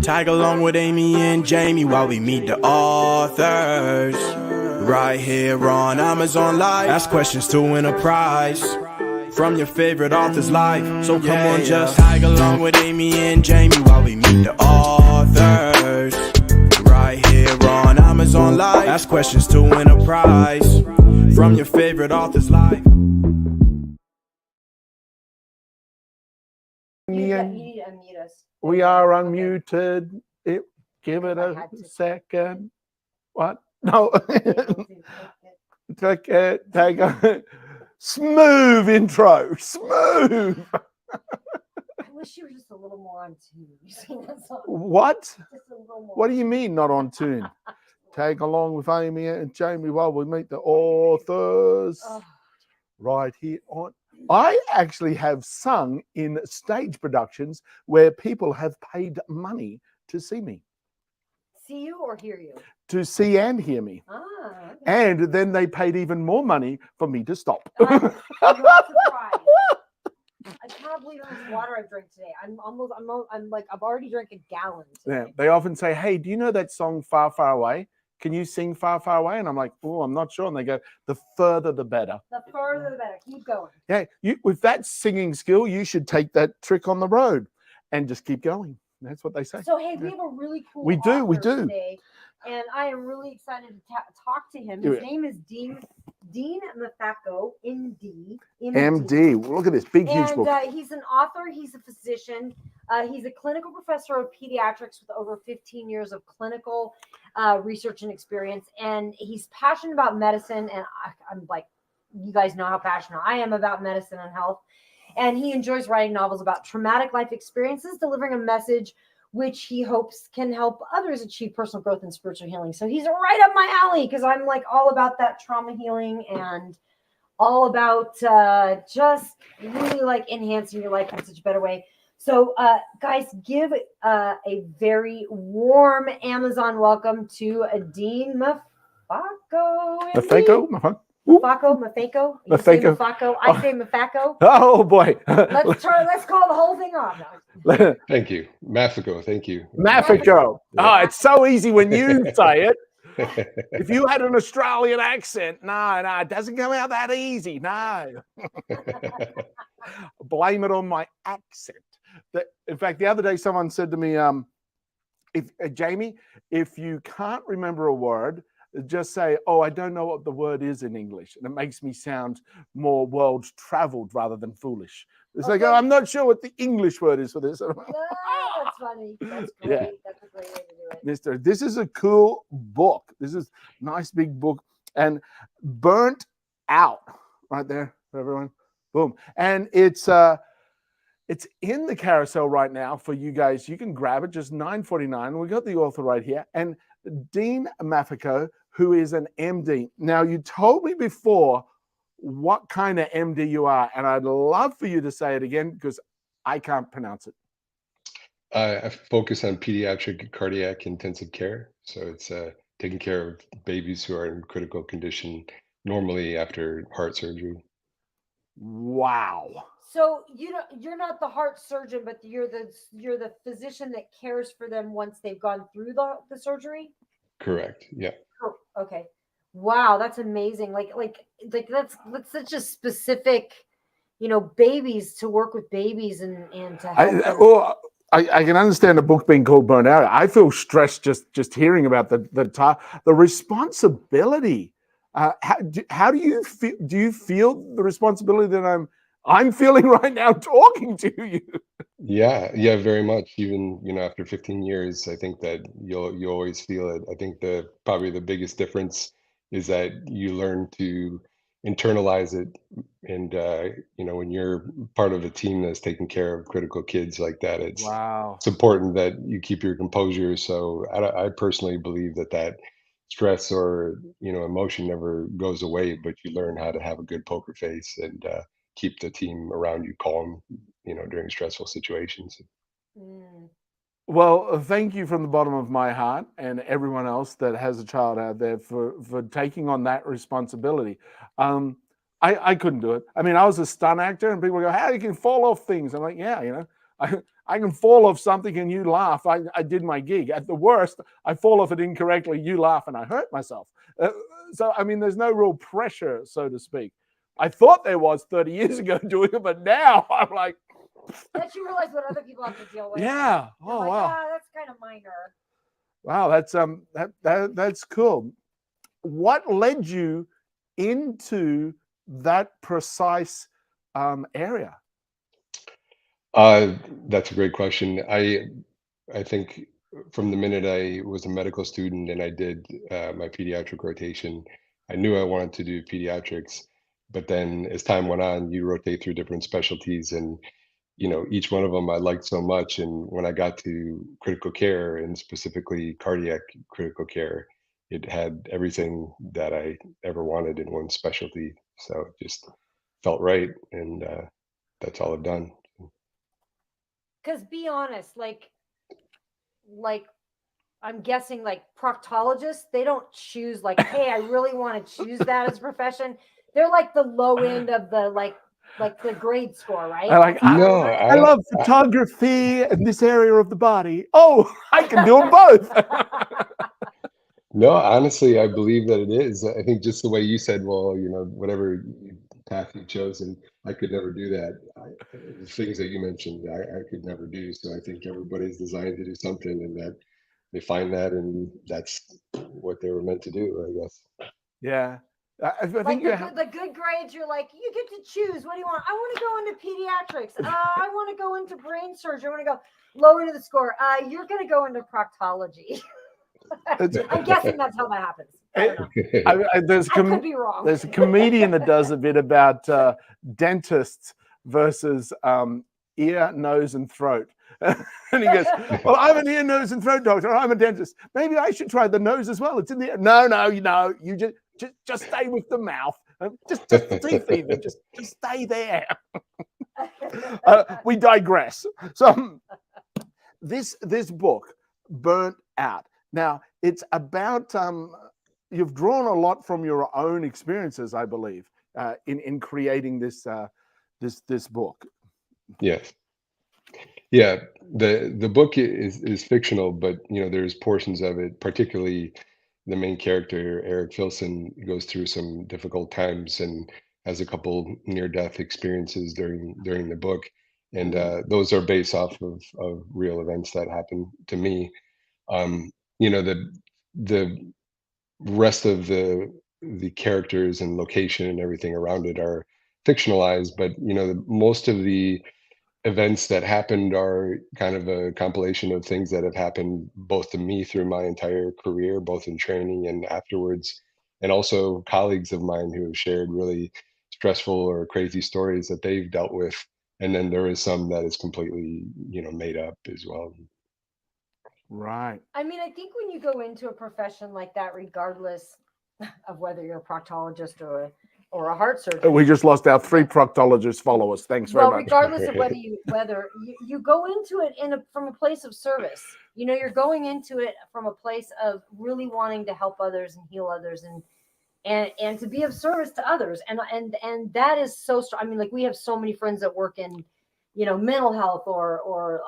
Tag along with Amy and Jamie while we meet the authors. Right here on Amazon Live. Ask questions to win a prize from your favorite author's life. So come on, just tag along with Amy and Jamie while we meet the authors. Right here on Amazon Live. Ask questions to win a prize from your favorite author's life. You need to unmute us. We are unmuted. Give it a second. What? No. Take a smooth intro. Smooth. I wish you were just a little more on tune. You sing that song. What? Just a little more. What do you mean not on tune? Tag along with Amy and Jamie while we meet the authors. Right here on. I actually have sung in stage productions where people have paid money to see me. See you or hear you? To see and hear me. Okay. And then they paid even more money for me to stop. I'm not surprised. I can't believe how much water I've drank today. I've already drank a gallon today. Yeah, they often say, hey, do you know that song Far, Far Away? Can you sing Far, Far Away? And I'm like, oh, I'm not sure. And they go, the further, the better. The further, the better. Keep going. Yeah, with that singing skill, you should take that trick on the road and just keep going. That's what they say. So, hey, we have a really cool We do today, and I am really excited to talk to him. His name is Dean Mafako, MD. MD. Look at this big, huge book. And he's an author. He's a physician. He's a clinical professor of pediatrics with over 15 years of clinical research and experience. And he's passionate about medicine. And I'm like, you guys know how passionate I am about medicine and health. And he enjoys writing novels about traumatic life experiences, delivering a message which he hopes can help others achieve personal growth and spiritual healing. So he's right up my alley because I'm like all about that trauma healing and all about just really like enhancing your life in such a better way. So guys, give a very warm Amazon welcome to Dean Mafako. Mafako? Mafako. You say Mafako. I say Mafako. Oh boy. Let's call the whole thing off. Thank you. Mafako, thank you. Mafako. Oh, it's so easy when you say it. If you had an Australian accent, no, it doesn't come out that easy. No. Blame it on my accent. In fact, the other day someone said to me, Jamie, if you can't remember a word, just say, oh, I don't know what the word is in English. And it makes me sound more world-traveled rather than foolish. It's like, oh, I'm not sure what the English word is for this. That's funny. That's great. Yeah. That's a great way to do it. This is a cool book. This is a nice big book. And Burnt Out, right there for everyone. Boom. And it's in the carousel right now for you guys. You can grab it, just $9.49. We got the author right here. And Dean Mafako, who is an MD. Now, you told me before what kind of MD you are, and I'd love for you to say it again because I can't pronounce it. I focus on pediatric cardiac intensive care. So it's taking care of babies who are in critical condition, normally after heart surgery. Wow. So you're not the heart surgeon, but you're the physician that cares for them once they've gone through the surgery? Correct. Yeah. Oh, okay. Wow, that's amazing. Like that's such a specific, babies, to work with babies and to help I can understand a book being called Burnt Out. I feel stressed just hearing about the responsibility. How do you feel? Do you feel the responsibility that I'm feeling right now talking to you? Yeah, very much. Even, after 15 years, I think that you always feel it. I think probably the biggest difference is that you learn to internalize it. And, when you're part of a team that's taking care of critical kids like that, it's important that you keep your composure. So I personally believe that stress or, emotion never goes away, but you learn how to have a good poker face and keep the team around you calm, during stressful situations. Well, thank you from the bottom of my heart and everyone else that has a child out there for taking on that responsibility. I couldn't do it. I mean, I was a stunt actor and people go, how you can fall off things? I'm like, yeah, I can fall off something and you laugh. I did my gig. At the worst, I fall off it incorrectly, you laugh, and I hurt myself. So, I mean, there's no real pressure, so to speak. I thought there was 30 years ago doing it, but now I'm like... That you realize what other people have to deal with. Yeah. You're Oh, like, wow. that's kind of minor. Wow, that's cool. What led you into that precise area? That's a great question. I think from the minute I was a medical student and I did my pediatric rotation, I knew I wanted to do pediatrics. But then as time went on, you rotate through different specialties, and each one of them I liked so much. And when I got to critical care, and specifically cardiac critical care, it had everything that I ever wanted in one specialty. So it just felt right, and that's all I've done. Because be honest, like I'm guessing like proctologists, they don't choose like, hey, I really want to choose that as a profession. They're like the low end of the like the grade score, right? I love photography and this area of the body. Oh, I can do them both. No, honestly, I believe that it is. I think just the way you said, well, whatever path you chose, and I could never do that. The things that you mentioned, I could never do. So I think everybody's designed to do something, and that they find that, and that's what they were meant to do, I guess. Yeah. I like think the good grades, you're like, you get to choose. What do you want? I want to go into pediatrics. I want to go into brain surgery. I want to go low into the score. You're going to go into proctology. I'm guessing that's how that happens. I don't know. I could be wrong. There's a comedian that does a bit about dentists versus ear, nose, and throat. And he goes, well, I'm an ear, nose, and throat doctor. I'm a dentist. Maybe I should try the nose as well. It's in the ear. No, you just stay with the mouth. Just the teeth even. Just stay there. We digress. So this book, Burnt Out. Now, it's about, you've drawn a lot from your own experiences, I believe, in creating this book. Yes. Yeah, the book is fictional, but there's portions of it, particularly the main character, Eric Filson, goes through some difficult times and has a couple near-death experiences during the book. And those are based off of real events that happened to me. The rest of the characters and location and everything around it are fictionalized, but most of the events that happened are kind of a compilation of things that have happened both to me through my entire career, both in training and afterwards, and also colleagues of mine who have shared really stressful or crazy stories that they've dealt with. And then there is some that is completely, made up as well. Right. I mean, I think when you go into a profession like that, regardless of whether you're a proctologist or a heart surgeon. We just lost our 3 proctologists followers. Thanks very much. Regardless of whether you go into it from a place of service, you're going into it from a place of really wanting to help others and heal others and to be of service to others. And that is so strong. I mean, like we have so many friends that work in, mental health or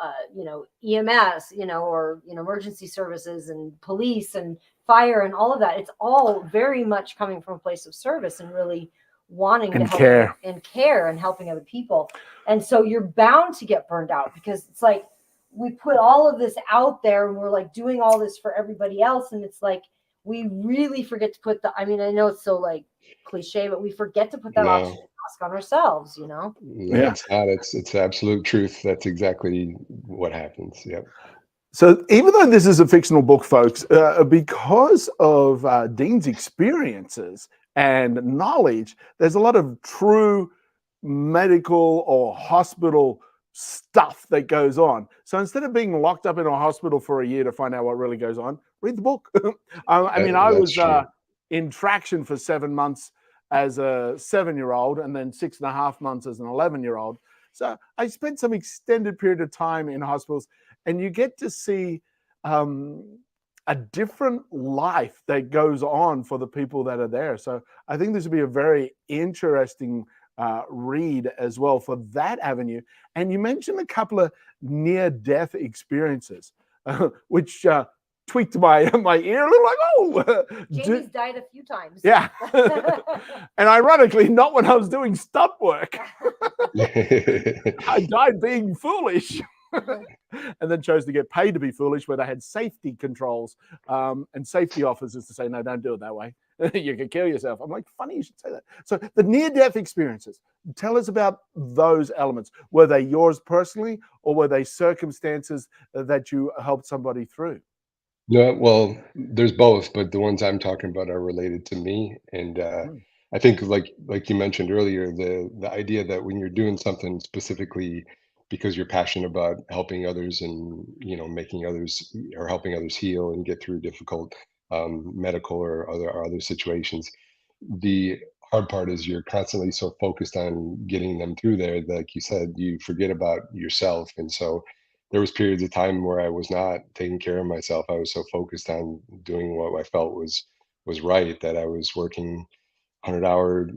EMS, or, emergency services and police and fire and all of that. It's all very much coming from a place of service and really wanting to help and care and helping other people. And so you're bound to get burned out because it's like we put all of this out there and we're like doing all this for everybody else. And it's like we really forget to put I know it's so like cliche, but we forget to put that oxygen mask on ourselves, No, it's not. It's absolute truth. That's exactly what happens. Yep. So even though this is a fictional book, folks, because of Dean's experiences and knowledge, there's a lot of true medical or hospital stuff that goes on. So instead of being locked up in a hospital for a year to find out what really goes on, read the book. I was in traction for 7 months as a 7-year-old and then 6.5 months as an 11-year-old. So I spent some extended period of time in hospitals, and you get to see a different life that goes on for the people that are there. So I think this would be a very interesting read as well for that avenue. And you mentioned a couple of near-death experiences, which tweaked my ear a little, like, oh. Jamie's died a few times. Yeah. And ironically, not when I was doing stunt work. I died being foolish. And then chose to get paid to be foolish, where they had safety controls and safety officers to say, no, don't do it that way. You can kill yourself. I'm like, funny you should say that. So the near-death experiences, tell us about those elements. Were they yours personally, or were they circumstances that you helped somebody through? No, well, there's both, but the ones I'm talking about are related to me. And I think, like you mentioned earlier, the idea that when you're doing something specifically because you're passionate about helping others and making others or helping others heal and get through difficult medical or other situations, the hard part is you're constantly so focused on getting them through there, like you said, you forget about yourself. And so there was periods of time where I was not taking care of myself. I was so focused on doing what I felt was right, that I was working 100-hour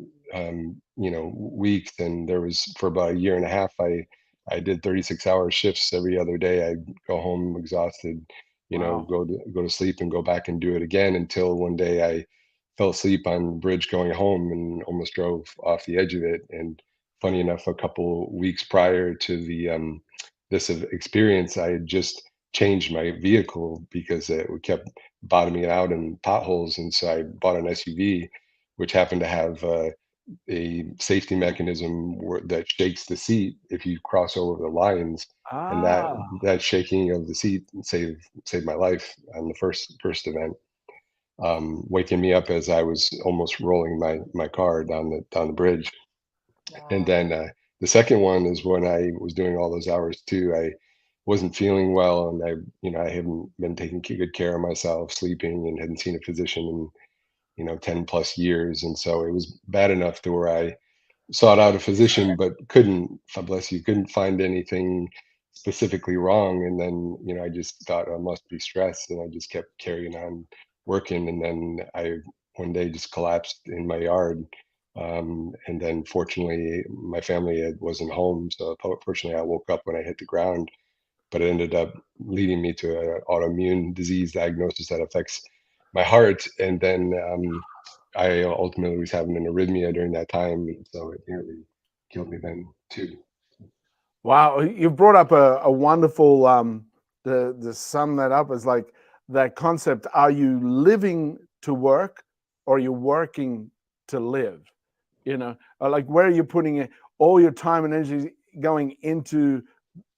weeks. And there was, for about a year and a half, I did 36-hour shifts every other day. I'd go home exhausted, Wow. go to sleep and go back and do it again, until one day I fell asleep on the bridge going home and almost drove off the edge of it. And funny enough, a couple weeks prior to the this experience, I had just changed my vehicle because it kept bottoming out in potholes. And so I bought an SUV, which happened to have a safety mechanism that shakes the seat if you cross over the lines. And Ah. that shaking of the seat saved my life on the first event, waking me up as I was almost rolling my car down the bridge. And Wow. then the second one is when I was doing all those hours too. I wasn't feeling well, and I hadn't been taking good care of myself, sleeping, and hadn't seen a physician in 10 plus years. And so it was bad enough to where I sought out a physician, but couldn't, God bless you, couldn't find anything specifically wrong. And then, I just thought I must be stressed, and I just kept carrying on working. And then I one day just collapsed in my yard. And then fortunately, my family wasn't home. So fortunately, I woke up when I hit the ground, but it ended up leading me to an autoimmune disease diagnosis that affects my heart. And then I ultimately was having an arrhythmia during that time, and so it nearly killed me then too. Wow, you brought up a wonderful the sum that up is like that concept. Are you living to work, or are you working to live? Like, where are you putting all your time and energy going into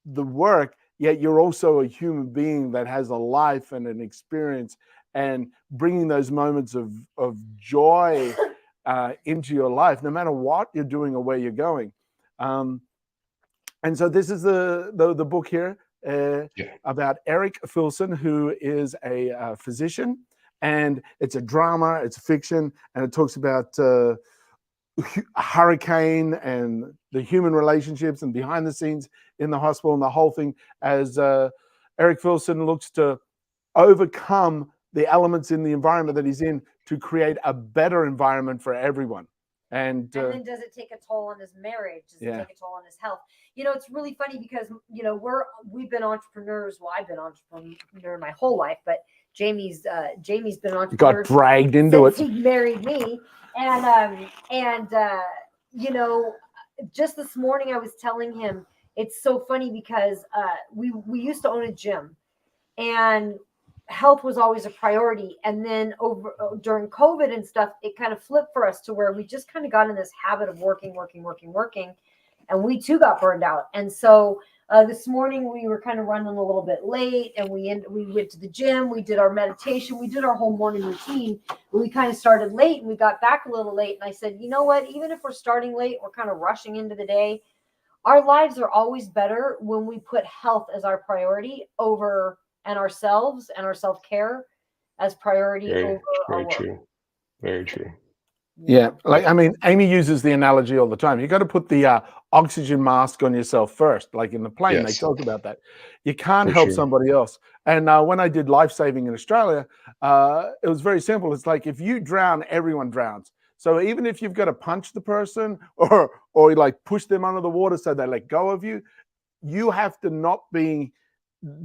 the work, yet you're also a human being that has a life and an experience, and bringing those moments of joy into your life, no matter what you're doing or where you're going. And so this is the book here Yeah. about Eric Filson, who is a physician, and it's a drama, it's fiction, and it talks about a hurricane and the human relationships and behind the scenes in the hospital and the whole thing, as Eric Filson looks to overcome the elements in the environment that he's in to create a better environment for everyone. And then does it take a toll on his marriage? Does it take a toll on his health? It's really funny because we've been entrepreneurs. Well, I've been an entrepreneur my whole life, but Jamie's been an entrepreneur. Got dragged into it. He married me, and just this morning I was telling him it's so funny because we used to own a gym, and health was always a priority. And then during COVID and stuff, it kind of flipped for us to where we just kind of got in this habit of working. And we too got burned out. And so this morning we were kind of running a little bit late, and we went to the gym, we did our meditation, we did our whole morning routine. We kind of started late and we got back a little late. And I said, you know what, even if we're starting late, we're kind of rushing into the day. Our lives are always better when we put health as our priority over, and ourselves and our self-care as priority over our work. True. Very true. Yeah, like, I mean, Amy uses the analogy all the time. You got to put the oxygen mask on yourself first. Like in the plane, they talk about that. You can't help somebody else. And when I did life saving in Australia, it was very simple. It's like, if you drown, everyone drowns. So even if you've got to punch the person or like push them under the water so they let go of you, you have to not be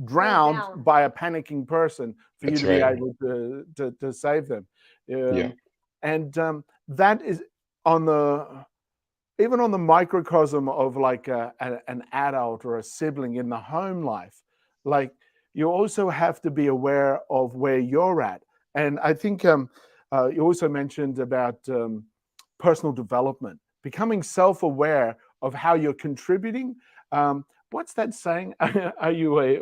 drowned down. by a panicking person for you That's to be right. able to save them. Yeah. And that is on the even on the microcosm of like an adult or a sibling in the home life. Like you also have to be aware of where you're at. And I think you also mentioned about personal development, becoming self-aware of how you're contributing. What's that saying? Are you a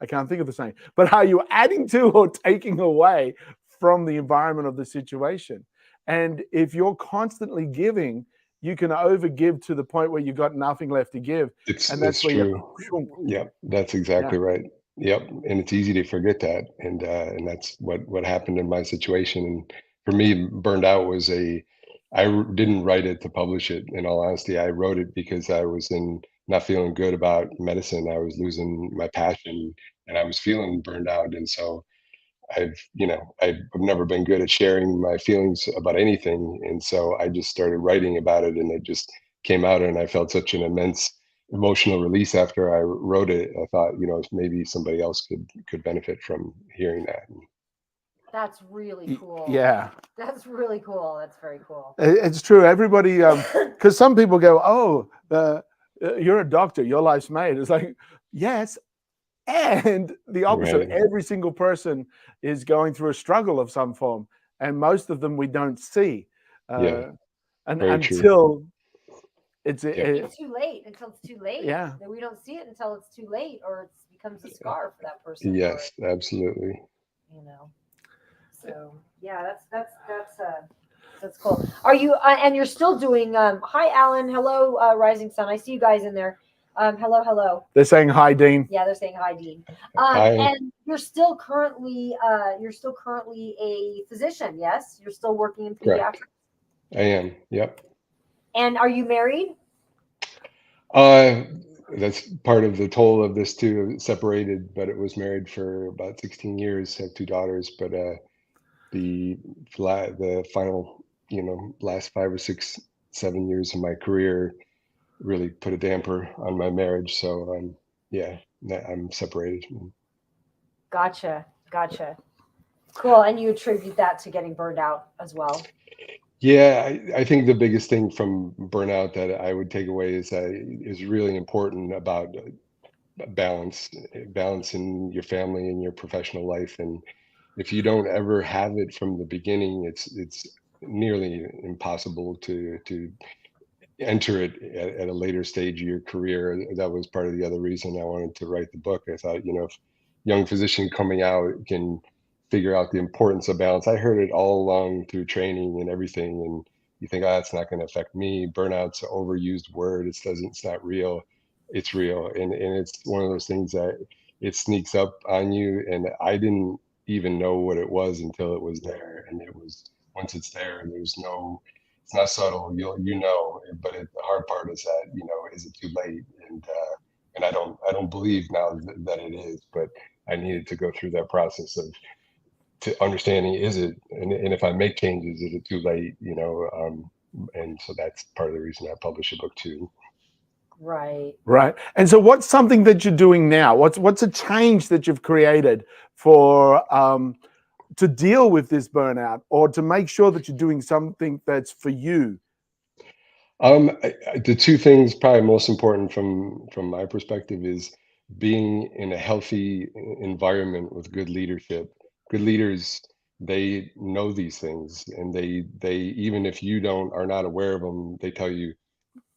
I can't think of the saying, but are you adding to or taking away from the environment of the situation? And if you're constantly giving, you can overgive to the point where you've got nothing left to give. And that's It's where you, true. Yep, that's yeah, exactly right. Yep, and it's easy to forget that, and that's what happened in my situation. And for me, burned out was didn't write it to publish it. In all honesty, I wrote it because I was in not feeling good about medicine. I was losing my passion, and I was feeling burned out. And so I've never been good at sharing my feelings about anything, and so I just started writing about it, and it just came out, and I felt such an immense emotional release after I wrote it. I thought, maybe somebody else could benefit from hearing that. That's really cool. yeah. That's really cool. That's very cool. It's true. Everybody, because some people go, "Oh, you're a doctor. Your life's made." It's like, yes, and the opposite. Right. Every single person is going through a struggle of some form, and most of them we don't see, Yeah. and Very true. until it's Yep. It's too late until it's too late. Yeah. That we don't see it until it's too late, or it becomes a scar for that person. Yes, absolutely. Or. So yeah, that's cool. Are you and you're still doing? Hi, Alan. Hello, Rising Sun. I see you guys in there. Hello. They're saying hi, Dean. Yeah, they're saying hi, Dean. Hi. And you're still currently a physician. Yes, you're still working in pediatrics. Correct. I am. Yep. And are you married? That's part of the toll of this too. Separated, but it was married for about 16 years. Have two daughters, but the the final, last 5 or 6, 7 years of my career really put a damper on my marriage. So yeah, I'm separated. Gotcha. Cool. And you attribute that to getting burned out as well. Yeah, I think the biggest thing from burnout that I would take away is that is really important about balance in your family and your professional life. And if you don't ever have it from the beginning, it's nearly impossible to enter it at a later stage of your career. That was part of the other reason I wanted to write the book. I thought, if young physician coming out can figure out the importance of balance. I heard it all along through training and everything, and you think, oh, that's not going to affect me. Burnout's an overused word. It's not real. It's real, and it's one of those things that it sneaks up on you. And I didn't even know what it was until it was there, and it was once it's there, it's not subtle. But the hard part is that is it too late? And I don't believe now that it is, but I needed to go through that process of to understanding is it, and if I make changes, is it too late? And so that's part of the reason I published a book too. Right. And so what's something that you're doing now? What's a change that you've created for to deal with this burnout, or to make sure that you're doing something that's for you? The two things probably most important from my perspective is being in a healthy environment with good leadership. Good leaders, they know these things, and they even if you are not aware of them, they tell you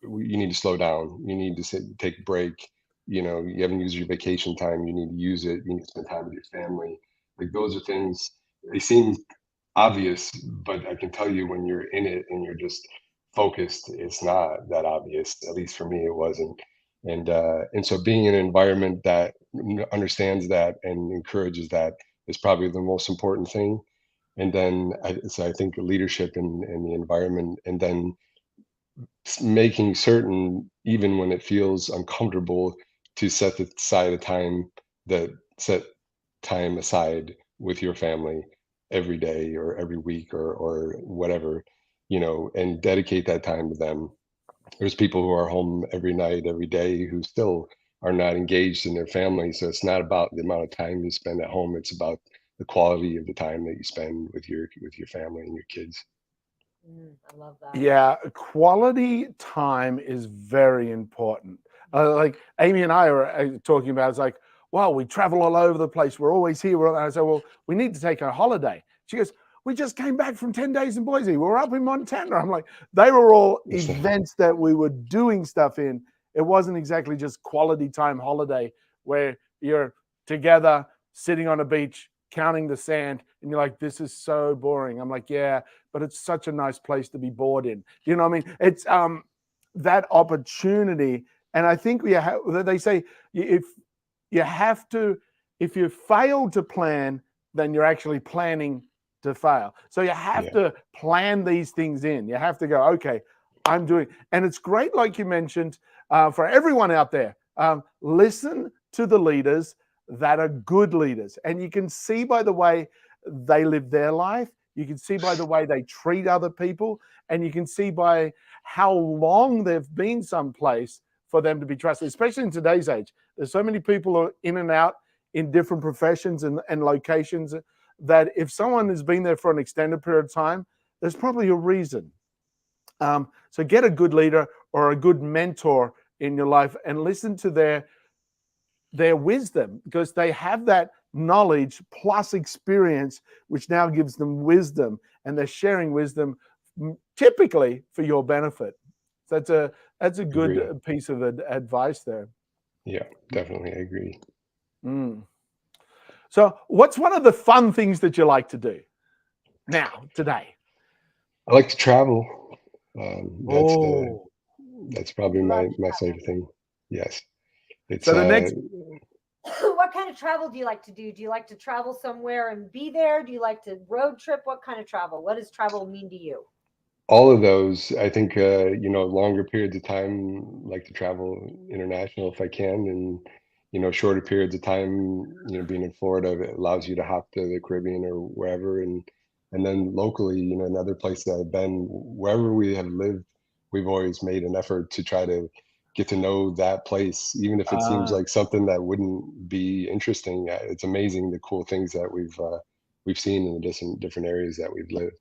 you need to slow down. You need to take a break. You haven't used your vacation time. You need to use it. You need to spend time with your family. Like those are things. They seem obvious, but I can tell you when you're in it and you're just focused, it's not that obvious. At least for me, it wasn't. And so being in an environment that understands that and encourages that is probably the most important thing. And then I think leadership and the environment, and then making certain, even when it feels uncomfortable, to set time that set time aside with your family, every day or every week or whatever, and dedicate that time to them. There's people who are home every night, every day, who still are not engaged in their family. So it's not about the amount of time you spend at home. It's about the quality of the time that you spend with your family and your kids. I love that. Yeah, quality time is very important. Like Amy and I are talking about, it's like, wow, we travel all over the place. We're always here. And I said, well, we need to take a holiday. She goes, we just came back from 10 days in Boise. We're up in Montana. I'm like, they were all events that we were doing stuff in. It wasn't exactly just quality time holiday where you're together, sitting on a beach, counting the sand, and you're like, this is so boring. I'm like, yeah, but it's such a nice place to be bored in. You know what I mean? It's that opportunity. And I think they say if you fail to plan, then you're actually planning to fail. So you have to plan these things in. You have to go, okay, I'm doing, and it's great, like you mentioned, for everyone out there, listen to the leaders that are good leaders. And you can see by the way they live their life, you can see by the way they treat other people, and you can see by how long they've been someplace for them to be trusted, especially in today's age. There's so many people are in and out in different professions and locations that if someone has been there for an extended period of time, there's probably a reason. So get a good leader or a good mentor in your life and listen to their wisdom, because they have that knowledge plus experience, which now gives them wisdom, and they're sharing wisdom typically for your benefit. So that's a good piece of advice there. Yeah, definitely. I agree. So what's one of the fun things that you like to do now, today? I like to travel. Oh, That's probably my favorite thing. Yes. It's so the next what kind of travel do you like to do? Do you like to travel somewhere and be there? Do you like to road trip? What kind of travel? What does travel mean to you? all of those. I think longer periods of time, like to travel international if I can, and shorter periods of time, being in Florida, it allows you to hop to the Caribbean or wherever, and then locally, in other places that I've been, wherever we have lived, we've always made an effort to try to get to know that place, even if it seems like something that wouldn't be interesting. It's amazing the cool things that we've seen in the different areas that we've lived.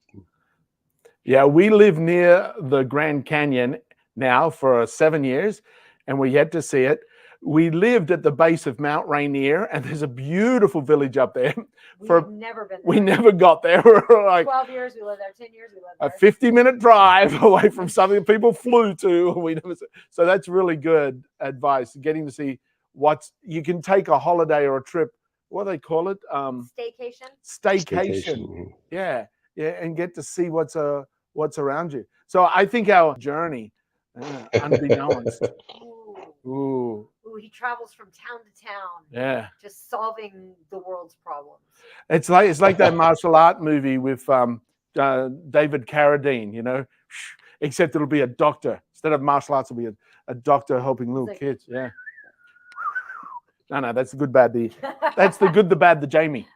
Yeah, we live near the Grand Canyon now for 7 years, and we're yet to see it. We lived at the base of Mount Rainier, and there's a beautiful village up there. We've never been there. We never got there. We're like 12 years we lived there, 10 years we lived there. A 50-minute drive away from something people flew to. We never. So that's really good advice, getting to see you can take a holiday or a trip. What do they call it? Staycation. Yeah, and get to see what's around you. So I think our journey, unbeknownst. Ooh, he travels from town to town. Yeah, just solving the world's problems. It's like that martial art movie with David Carradine, except it'll be a doctor. Instead of martial arts, it'll be a doctor helping little kids. Yeah. No, that's the good, bad, that's the good, the bad, the Jamie.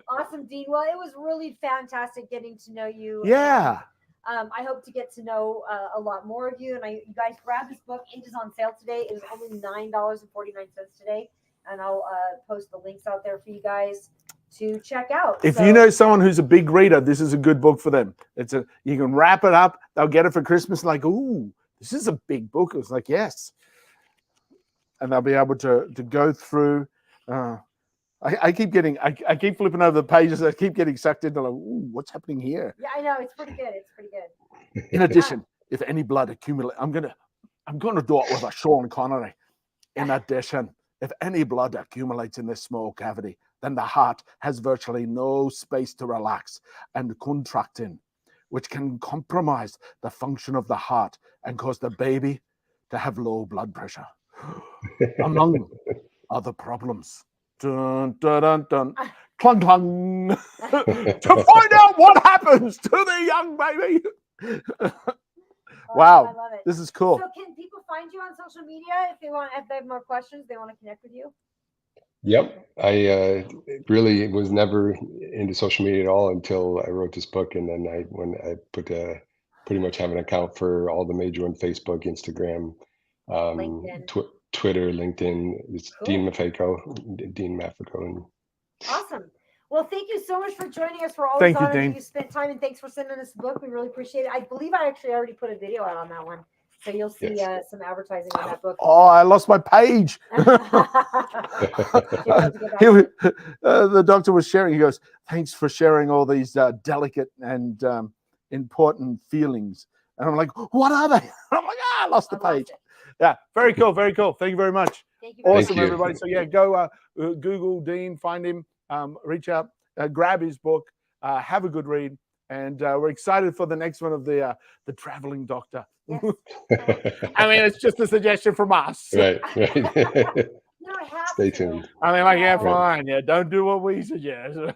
Awesome, Dean. Well, it was really fantastic getting to know you. Yeah. I hope to get to know a lot more of you. And you guys grab this book. It is on sale today. It is only $9.49 today. And I'll post the links out there for you guys to check out. If you know someone who's a big reader, this is a good book for them. You can wrap it up. They'll get it for Christmas. Like, ooh, this is a big book. It's like, yes. And they'll be able to go through. I keep flipping over the pages. I keep getting sucked into like, ooh, what's happening here? Yeah, I know. It's pretty good. It's pretty good. In addition, if any blood accumulates, I'm gonna do it with a Sean Connery. In addition, if any blood accumulates in this small cavity, then the heart has virtually no space to relax and contract in, which can compromise the function of the heart and cause the baby to have low blood pressure, among other problems. Dun, dun, dun, dun. Clung, clung. To find out what happens to the young baby. Wow, I love it. This is cool. So can people find you on social media if they have more questions, they want to connect with you? Yep. I really was never into social media at all until I wrote this book. And then when I pretty much have an account for all the major ones, Facebook, Instagram, LinkedIn. Twitter, LinkedIn. It's Cool. Dean Mafako. And Awesome. Well, thank you so much for joining us. We're always Thank you, honored that Dean. you spent time, and thanks for sending us the book. We really appreciate it. I believe I actually already put a video out on that one, so you'll see Yes. some advertising on that book. Oh, I lost my page. The doctor was sharing. He goes, "Thanks for sharing all these delicate and important feelings." And I'm like, "What are they?" I'm like, "I lost the page." Yeah, very cool, very cool. Thank you very much. Thank you very Awesome, Thank you. everybody. So yeah, go Google Dean, find him, reach out, grab his book, have a good read, and we're excited for the next one of the traveling doctor. Yes. I mean, it's just a suggestion from us. Right. No, I have Stay to. tuned. I mean, like, yeah, Right. fine. Yeah, don't do what we suggest. Well,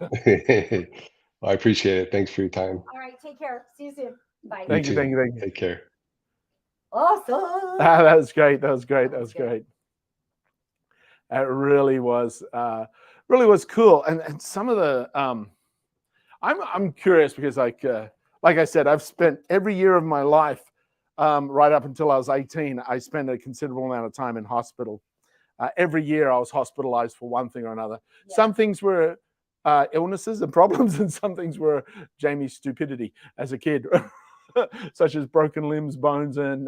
I appreciate it. Thanks for your time. All right, take care. See you soon. Bye. Thank you, too. thank you, thank you. Take care. Awesome. That was great. That was great. That was good. great. It really was cool. And some of the I'm curious because like I said, I've spent every year of my life right up until I was 18. I spent a considerable amount of time in hospital. Every year I was hospitalized for one thing or another. Yeah. Some things were illnesses and problems, and some things were Jamie's stupidity as a kid, such as broken limbs, bones, and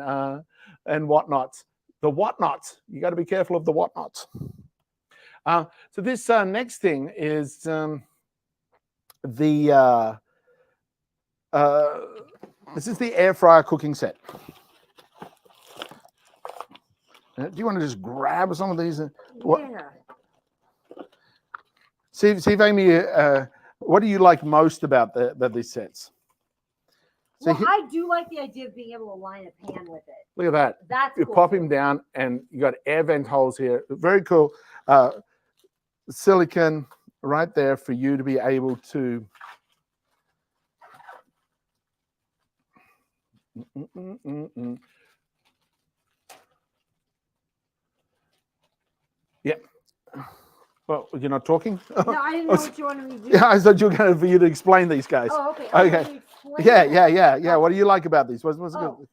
whatnots. The whatnots. You got to be careful of the whatnots. So this next thing is this is the air fryer cooking set. Do you want to just grab some of these? Yeah. See if Amy, what do you like most about these sets? Well, I do like the idea of being able to line a pan with it. Look at that. That's You cool. pop him down, and you got air vent holes here. Very cool. Silicon right there for you to be able to. Yeah. Well, you're not talking? No, I didn't know what you wanted me to do. Yeah, I thought you were going for you to explain these guys. Oh, okay. Okay. Yeah. What do you like about these? What's good?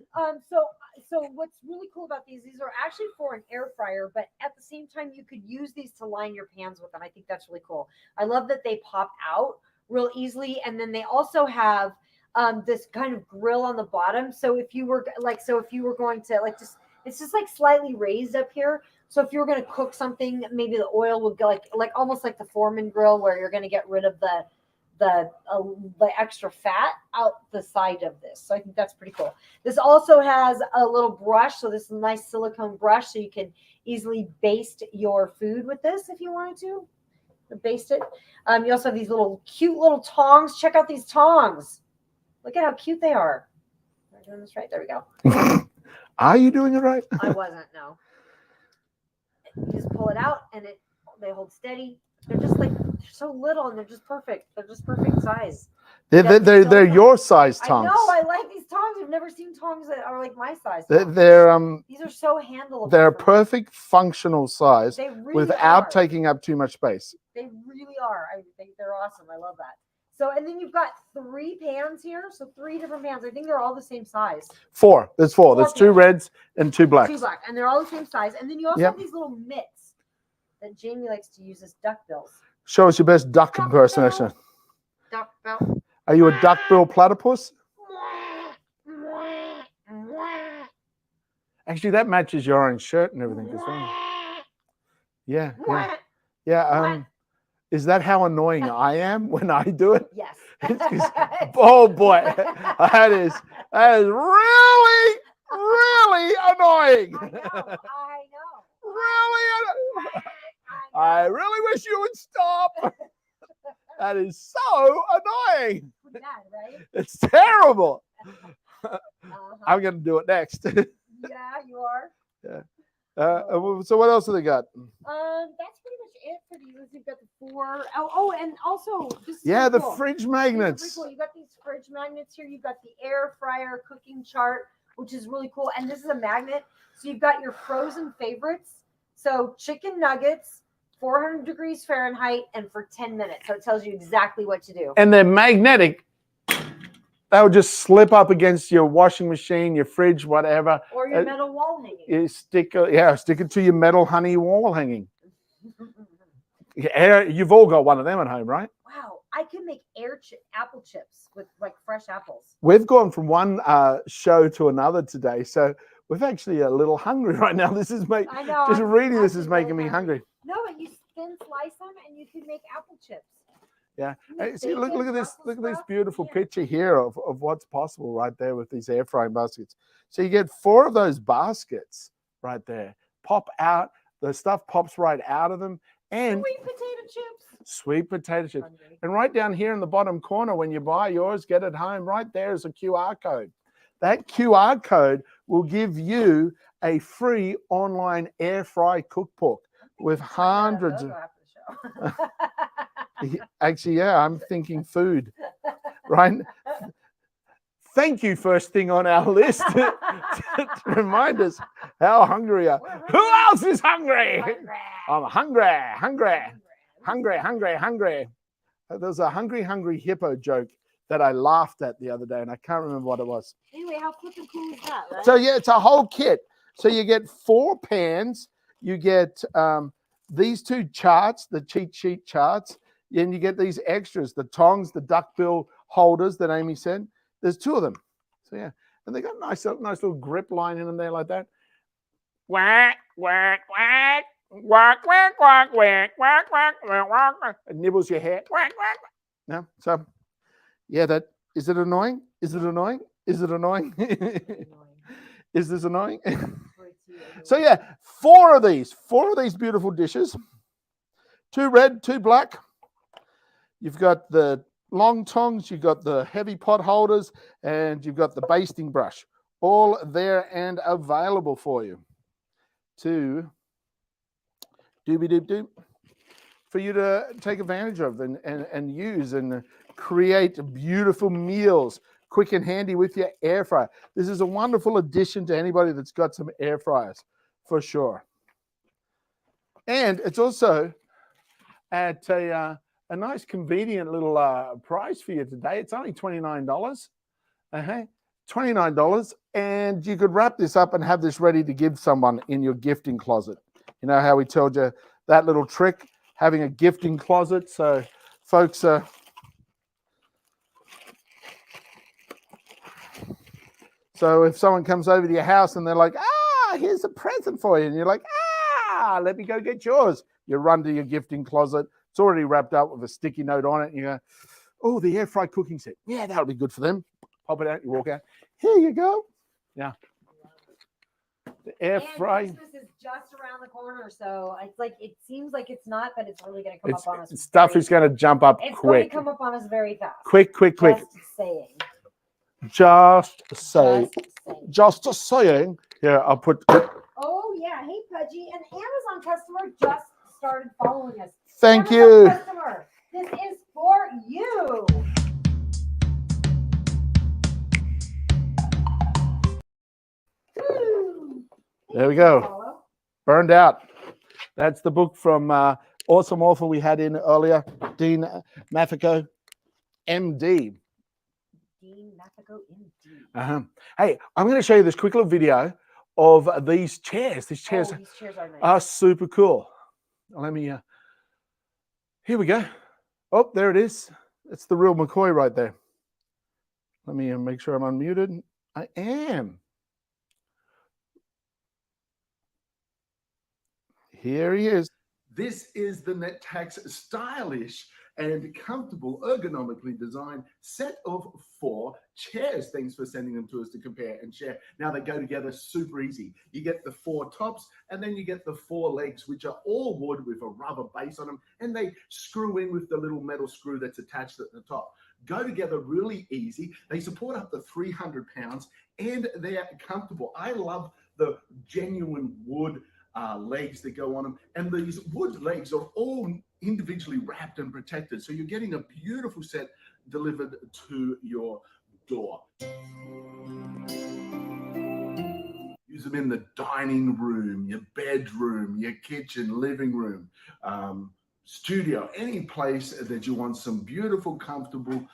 So what's really cool about these are actually for an air fryer, but at the same time, you could use these to line your pans with them. I think that's really cool. I love that they pop out real easily. And then they also have this kind of grill on the bottom. So if you were going to it's just like slightly raised up here. So if you were going to cook something, maybe the oil would go like almost like the Foreman grill, where you're going to get rid of the extra fat out the side of this. So I think that's pretty cool. This also has a little brush. So this is a nice silicone brush, so you can easily baste your food with this if you wanted to. Baste it. You also have these cute little tongs. Check out these tongs. Look at how cute they are. Am I doing this right? There we go. Are you doing it right? I wasn't, no. You just pull it out and they hold steady. They're just they're so little and they're just perfect. They're just perfect size. They're your size tongs. I know, I like these tongs. I've never seen tongs that are like my size. These are so handleable. They're a perfect functional size without are. taking up too much space. They really are. I think they're awesome. I love that. So, and then you've got 3 pans here. So 3 different pans. I think they're all the same size. 4. There's 4. There's 2 pans. reds and 2 blacks. 2 black. And they're all the same size. And then you also have these little mitts that Jamie likes to use as duck bills. Show us your best duck impersonation. Duck bill. Are you a duck-bill platypus? Actually, that matches your orange shirt and everything as well. Yeah. Is that how annoying I am when I do it? Yes. Oh boy, that is really, really annoying. I know. Really annoying. I really wish you would stop. That is so annoying. Pretty bad, right? It's terrible. I'm going to do it next. Yeah, you are. Yeah. So what else have they got? That's pretty much it for these. You've got the 4. Oh, and also the cool. fridge magnets. Cool. You got these fridge magnets here. You've got the air fryer cooking chart, which is really cool. And this is a magnet. So you've got your frozen favorites. So chicken nuggets, 400 degrees Fahrenheit and for 10 minutes. So it tells you exactly what to do. And they're magnetic. They'll just slip up against your washing machine, your fridge, whatever. Or your metal wall hanging. You stick it to your metal honey wall hanging. Yeah, you've all got one of them at home, right? Wow, I can make apple chips with like fresh apples. We've gone from one show to another today, so we're actually a little hungry right now. This is I know, just reading this is really making me hungry. No, but you thin slice them and you can make apple chips. Yeah. Hey, see, look at this. Look at this beautiful picture here of what's possible right there with these air frying baskets. So you get 4 of those baskets right there. Pop out. The stuff pops right out of them. And sweet potato chips. Sweet potato chips. Hungry. And right down here in the bottom corner, when you buy yours, get it home, right there is a QR code. That QR code will give you a free online air fry cookbook with hundreds of... Actually, yeah, I'm thinking food, right? Thank you, first thing on our list, to remind us how hungry we are. Who else is hungry? I'm hungry. There's a hungry hippo joke that I laughed at the other day, and I can't remember what it was. Anyway, how flippin' cool is that, right? So yeah, it's a whole kit. So you get 4 pans, you get these 2 charts, the cheat sheet charts, and you get these extras, the tongs, the duckbill holders that Amy said. There's 2 of them. So yeah, and they got a nice little grip line in them there like that. Whack, whack, whack, whack, whack, whack, whack, whack, whack, whack, whack. It nibbles your hair. Whack, whack. No, so yeah, that is it annoying? Is it annoying? Is it annoying? Is this annoying? So yeah, 4 of these beautiful dishes. 2 red, 2 black. You've got the long tongs, you've got the heavy pot holders, and you've got the basting brush. All there and available for you to doobie-doop-doop for you to take advantage of and use and create beautiful meals quick and handy with your air fryer. This is a wonderful addition to anybody that's got some air fryers, for sure. And it's also at a nice, convenient little price for you today. It's only $29. $29, and you could wrap this up and have this ready to give someone in your gifting closet. You know how we told you that little trick, having a gifting closet. So, folks, so if someone comes over to your house and they're like, here's a present for you, and you're like, let me go get yours. You run to your gifting closet. It's already wrapped up with a sticky note on it. And you go, oh, the air fry cooking set. Yeah, that'll be good for them. Pop it out, you walk out. Here you go. Yeah. The air fry. Christmas is just around the corner, so it's like it seems like it's not, but it's really going to come up on us. Stuff is going to jump up quick. It's going to come up on us very fast. Quick. Just saying. Yeah, I'll put. Oh yeah, hey Pudgy, an Amazon customer just started following us. Thank Amazon you. Customer, this is for you. There we go. Burned Out. That's the book from awesome author we had in earlier, Dean Mafako, MD. Dean Mafako, MD. Hey, I'm going to show you this quick little video of these chairs. These chairs, these chairs are nice. are super cool. Let me, here we go. Oh, there it is. It's the real McCoy right there. Let me make sure I'm unmuted. I am. Here he is. This is the NetTax stylish and comfortable, ergonomically designed set of 4 chairs. Thanks for sending them to us to compare and share. Now they go together super easy. You get the 4 tops, and then you get the 4 legs, which are all wood with a rubber base on them, and they screw in with the little metal screw that's attached at the top. Go together really easy. They support up to 300 pounds, and they're comfortable. I love the genuine wood legs that go on them, and these wood legs are all individually wrapped and protected, so you're getting a beautiful set delivered to your door. use them in the dining room, your bedroom, your kitchen, living room, studio, any place that you want some beautiful, comfortable,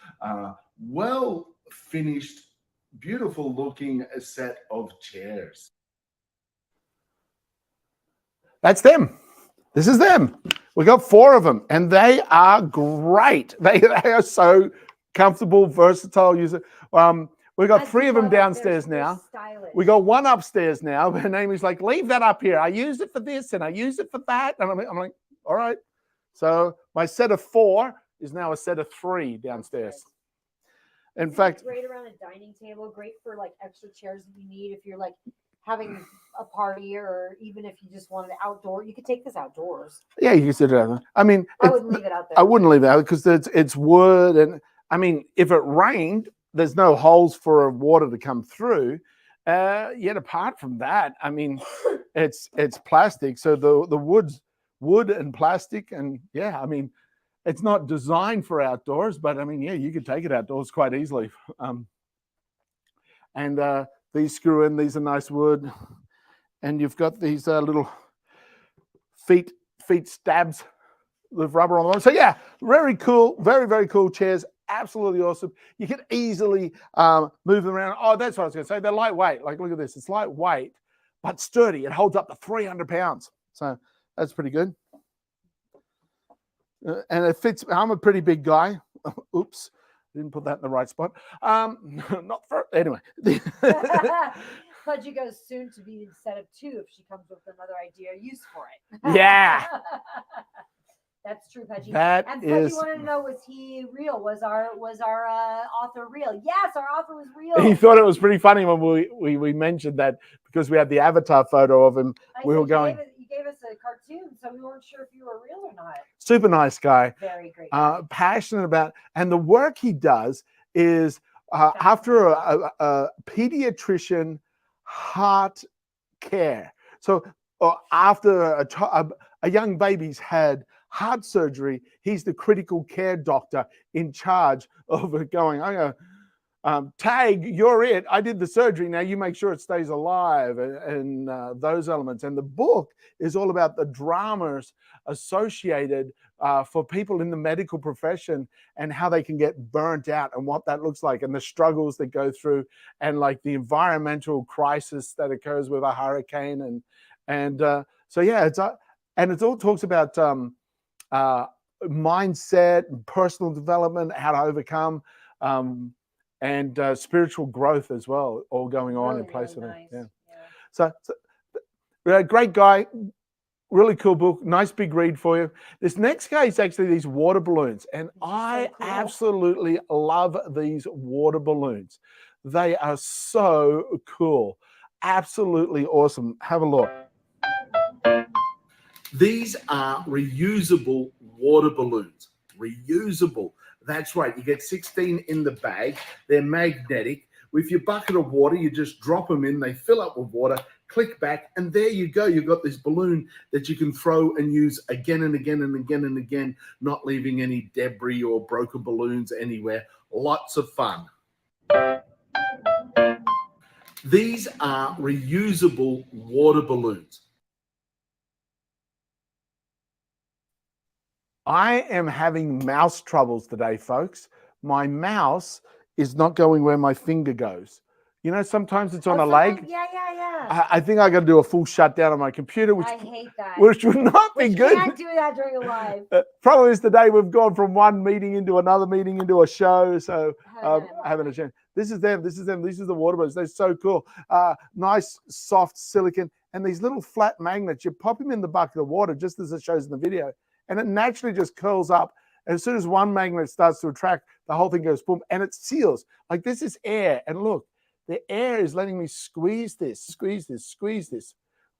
well finished, beautiful looking set of chairs. That's them. This is them. We got 4 of them, and they are great. They are so comfortable, versatile. User. We've got 3 of them downstairs now. We got 1 upstairs now. Her name is like, leave that up here. I use it for this and I use it for that. And I'm like, all right. So my set of 4 is now a set of 3 downstairs. In fact, great around a dining table. Great for like extra chairs that you need if you're like having a party, or even if you just wanted outdoor. You could take this outdoors. Yeah, you can sit it out. I mean, I wouldn't leave it out there. I wouldn't leave it out because it's wood, and I mean, if it rained, there's no holes for water to come through. Yet apart from that, I mean, it's plastic, so the wood's wood and plastic, and yeah, I mean, it's not designed for outdoors, but I mean, yeah, you could take it outdoors quite easily. And these screw in, these are nice wood, and you've got these little feet stabs with rubber on them. So yeah, very cool, very, very cool chairs. Absolutely awesome. You can easily move them around. Oh, that's what I was going to say. They're lightweight. Like, look at this. It's lightweight, but sturdy. It holds up to 300 pounds. So that's pretty good. And it fits. I'm a pretty big guy. Oops. Didn't put that in the right spot. Not for, anyway. Pudgy goes soon to be set of 2 if she comes with another idea or use for it. Yeah. That's true, Pudgy. That and Pudgy wanted to know, was he real? Was our author real? Yes, our author was real. He thought it was pretty funny when we mentioned that, because we had the avatar photo of him. We were going. You gave us a cartoon, so we weren't sure if you were real or not. Super nice guy. Very great. Passionate about, and the work he does is after a pediatrician heart care. So after a young baby's had heart surgery, he's the critical care doctor in charge of it, going, Tag, you're it. I did the surgery. Now you make sure it stays alive, and those elements. And the book is all about the dramas associated for people in the medical profession, and how they can get burnt out, and what that looks like, and the struggles that go through, and like the environmental crisis that occurs with a hurricane. And so yeah, and it all talks about mindset and personal development, how to overcome, and spiritual growth as well, all going on really, in place really of nice. it. Yeah. So great guy, really cool book, nice big read for you. This next guy is actually these water balloons, and I absolutely love these water balloons. They are so cool, absolutely awesome. Have a look. These are reusable water balloons. Reusable. That's right. You get 16 in the bag. They're magnetic. With your bucket of water, you just drop them in. They fill up with water, click back, and there you go. You've got this balloon that you can throw and use again and again and again and again, not leaving any debris or broken balloons anywhere. Lots of fun. These are reusable water balloons. I am having mouse troubles today, folks. My mouse is not going where my finger goes. You know, sometimes it's on a leg. Yeah. I think I got to do a full shutdown on my computer, which I hate that. Which would not be good. You can't do that during a live. Problem is, today we've gone from one meeting into another meeting into a show, so having a chance. This is them. This is them. These are the water balloons. They're so cool. Nice, soft silicon, and these little flat magnets. You pop them in the bucket of water, just as it shows in the video, and it naturally just curls up. And as soon as one magnet starts to attract, the whole thing goes boom, and it seals. Like, this is air, and look, the air is letting me squeeze this,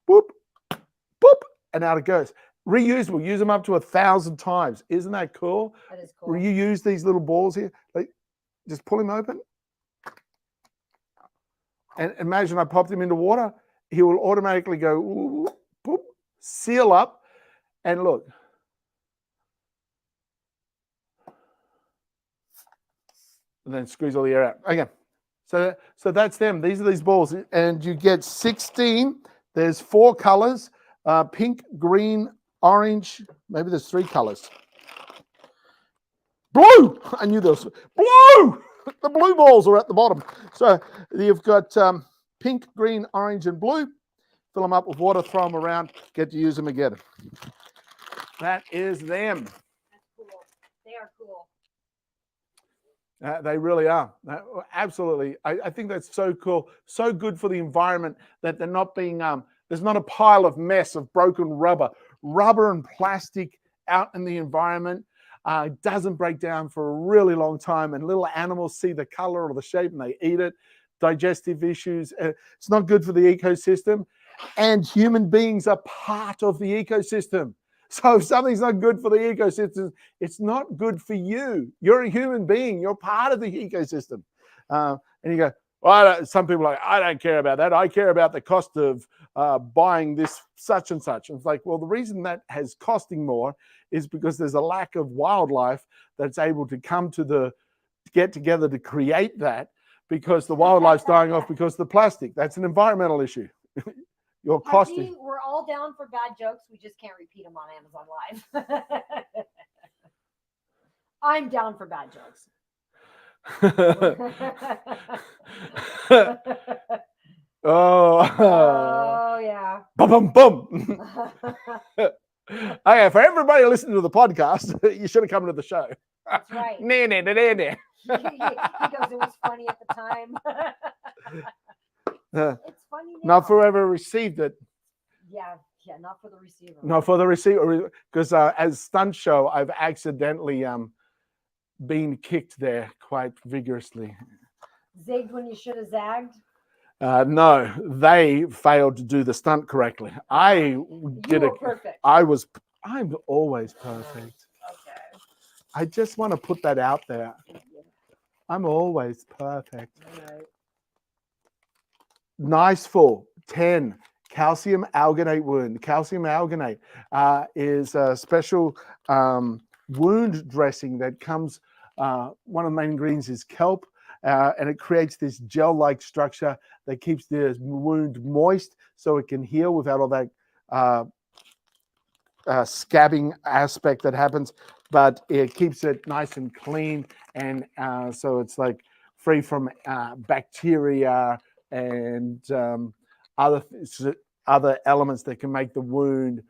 boop, boop, and out it goes. Reusable. Use them up to 1,000 times. Isn't that cool? That is cool. You use these little balls here, like, just pull him open, and imagine I popped him into water. He will automatically go, ooh, boop, seal up, and look. And then squeeze all the air out. Again, So that's them. These are these balls, and you get 16. There's 4 colors: pink, green, orange. Maybe there's 3 colors. Blue. I knew there was blue. The blue balls are at the bottom. So you've got pink, green, orange, and blue. Fill them up with water. Throw them around. Get to use them again. That is them. That's cool. They are cool. They really are. Absolutely. I think that's so cool. So good for the environment that they're not being, there's not a pile of mess of broken rubber and plastic out in the environment. It doesn't break down for a really long time, and little animals see the color or the shape and they eat it. Digestive issues. It's not good for the ecosystem. And human beings are part of the ecosystem. So if something's not good for the ecosystem, it's not good for you. You're a human being. You're part of the ecosystem. And you go, well, some people are like, I don't care about that. I care about the cost of buying this such and such. And it's like, well, the reason that has costing more is because there's a lack of wildlife that's able to come to get together to create that, because the wildlife's dying off because of the plastic. That's an environmental issue. Your costing. We're all down for bad jokes. We just can't repeat them on Amazon Live. I'm down for bad jokes. Oh yeah. Boom, boom, boom. Okay, for everybody listening to the podcast, you should have come to the show. That's right. Nah. He goes, it was funny at the time. It's funny now. Not for whoever received it. Yeah, not for the receiver. No, for the receiver, because as stunt show, I've accidentally been kicked there quite vigorously. Zigged when you should have zagged? No, they failed to do the stunt correctly. You were perfect. I'm always perfect. Okay. I just want to put that out there. I'm always perfect. All right. Nice full 10 calcium alginate wound. Calcium alginate is a special wound dressing that comes. One of the main ingredients is kelp, and it creates this gel-like structure that keeps the wound moist so it can heal without all that scabbing aspect that happens. But it keeps it nice and clean, and so it's like free from bacteria and other elements that can make the wound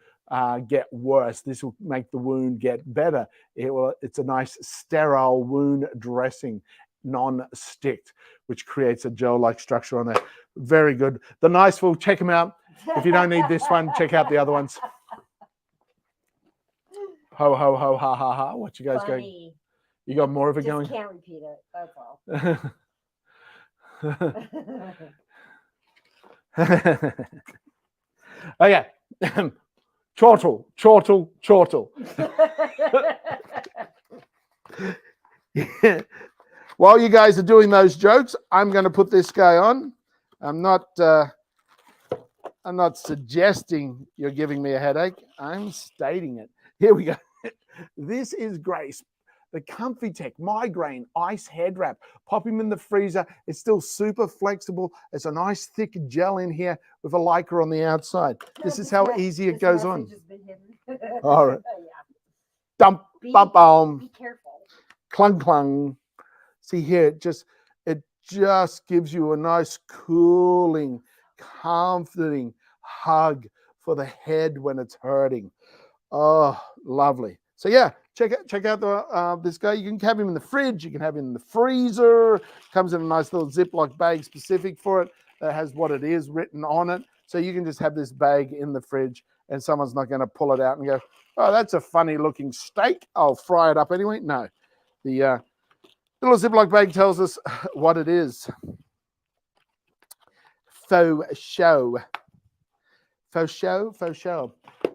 get worse. This will make the wound get better. It's a nice sterile wound dressing, non-sticked, which creates a gel-like structure on there. Very good. The nice full, check them out. If you don't need this one, check out the other ones. Ho, ho, ho, ha, ha, ha. What you guys Funny. going? You got more of it Just going? Can't repeat it. That's all. Oh yeah. Chortle. While you guys are doing those jokes, I'm going to put this guy on. I'm not suggesting you're giving me a headache. I'm stating it. Here we go. This is Grace, the Comfy Tech Migraine Ice Head Wrap. Pop him in the freezer. It's still super flexible. It's a nice thick gel in here with a lycra on the outside. This is how easy it goes on. All right. Yeah. Dump, bum, bum. Be careful. Clung, clung. See here, it just gives you a nice cooling, comforting hug for the head when it's hurting. Oh, lovely. So yeah, check out this guy. You can have him in the fridge. You can have him in the freezer. Comes in a nice little Ziploc bag specific for it that has what it is written on it. So you can just have this bag in the fridge, and someone's not going to pull it out and go, "Oh, that's a funny looking steak. I'll fry it up anyway." No, the little Ziploc bag tells us what it is. Faux show.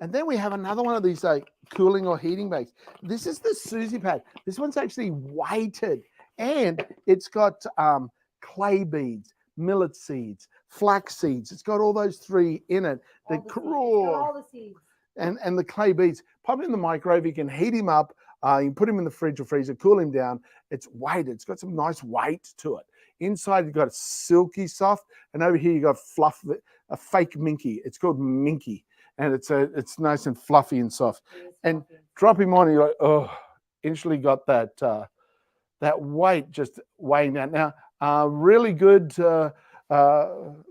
And then we have another one of these cooling or heating bags. This is the Susie Pad. This one's actually weighted, and it's got clay beads, millet seeds, flax seeds. It's got all those 3 in it. All the seeds. And the clay beads. Pop it in the microwave. You can heat him up. You can put him in the fridge or freezer, cool him down. It's weighted. It's got some nice weight to it. Inside you got it silky soft, and over here you got fluff, a fake minky. It's called minky, and it's nice and fluffy and soft. And drop him on, and you're like, oh, instantly got that that weight just weighing down. Now, really good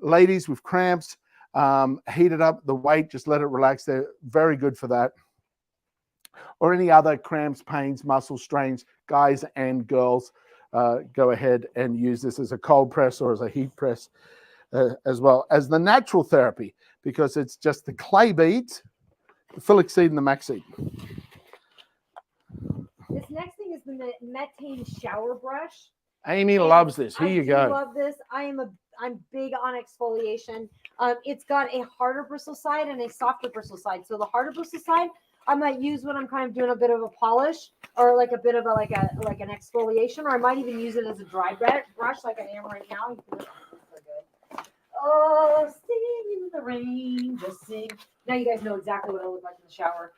ladies with cramps, heat it up, the weight, just let it relax. They're very good for that. Or any other cramps, pains, muscle strains, guys and girls, go ahead and use this as a cold press or as a heat press, as well as the natural therapy, because it's just the clay beads, the filic seed and the mac seed. This next thing is the Methane shower brush. Amy loves this. Here you go. I love this. I'm big on exfoliation. It's got a harder bristle side and a softer bristle side. So the harder bristle side I might use when I'm kind of doing a bit of a polish or like a bit of like an exfoliation, or I might even use it as a dry brush like I am right now. Oh, sing in the rain, just sing. Now you guys know exactly what I look like in the shower.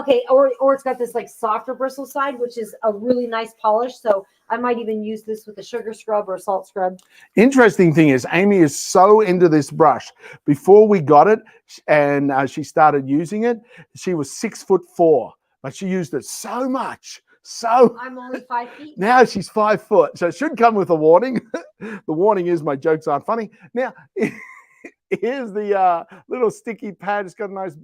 Okay, or it's got this like softer bristle side, which is a really nice polish. So I might even use this with a sugar scrub or a salt scrub. Interesting thing is, Amy is so into this brush. Before we got it and she started using it, she was 6'4", but she used it so much. So I'm only 5 feet. Now she's 5 foot. So it should come with a warning. The warning is my jokes aren't funny. Now, here's the little sticky pad. It's got a nice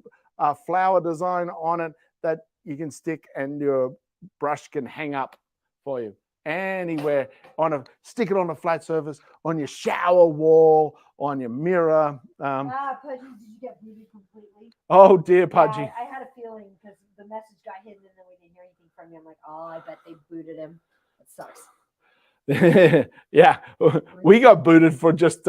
flower design on it that you can stick, and your brush can hang up for you anywhere. Stick it on a flat surface, on your shower wall, on your mirror. Pudgy, did you get booted completely? Oh dear, Pudgy. Yeah, I had a feeling because the message got hidden and then we didn't hear anything from you. I'm like, oh, I bet they booted him. It sucks. Yeah, we got booted for just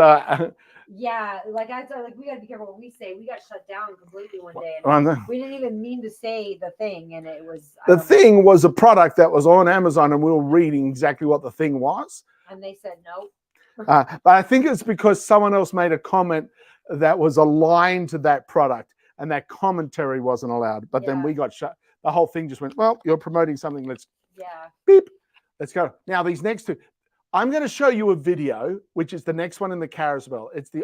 yeah, like I said, like we gotta be careful what we say. We got shut down completely one day, and we didn't even mean to say the thing, and it was the thing was a product that was on Amazon, and we were reading exactly what the thing was, and they said no. But I think it's because someone else made a comment that was aligned to that product, and that commentary wasn't allowed. But then we got shut. The whole thing just went, well, you're promoting something. Let's beep. Let's go. Now, these next two, I'm going to show you a video, which is the next one in the carousel. It's the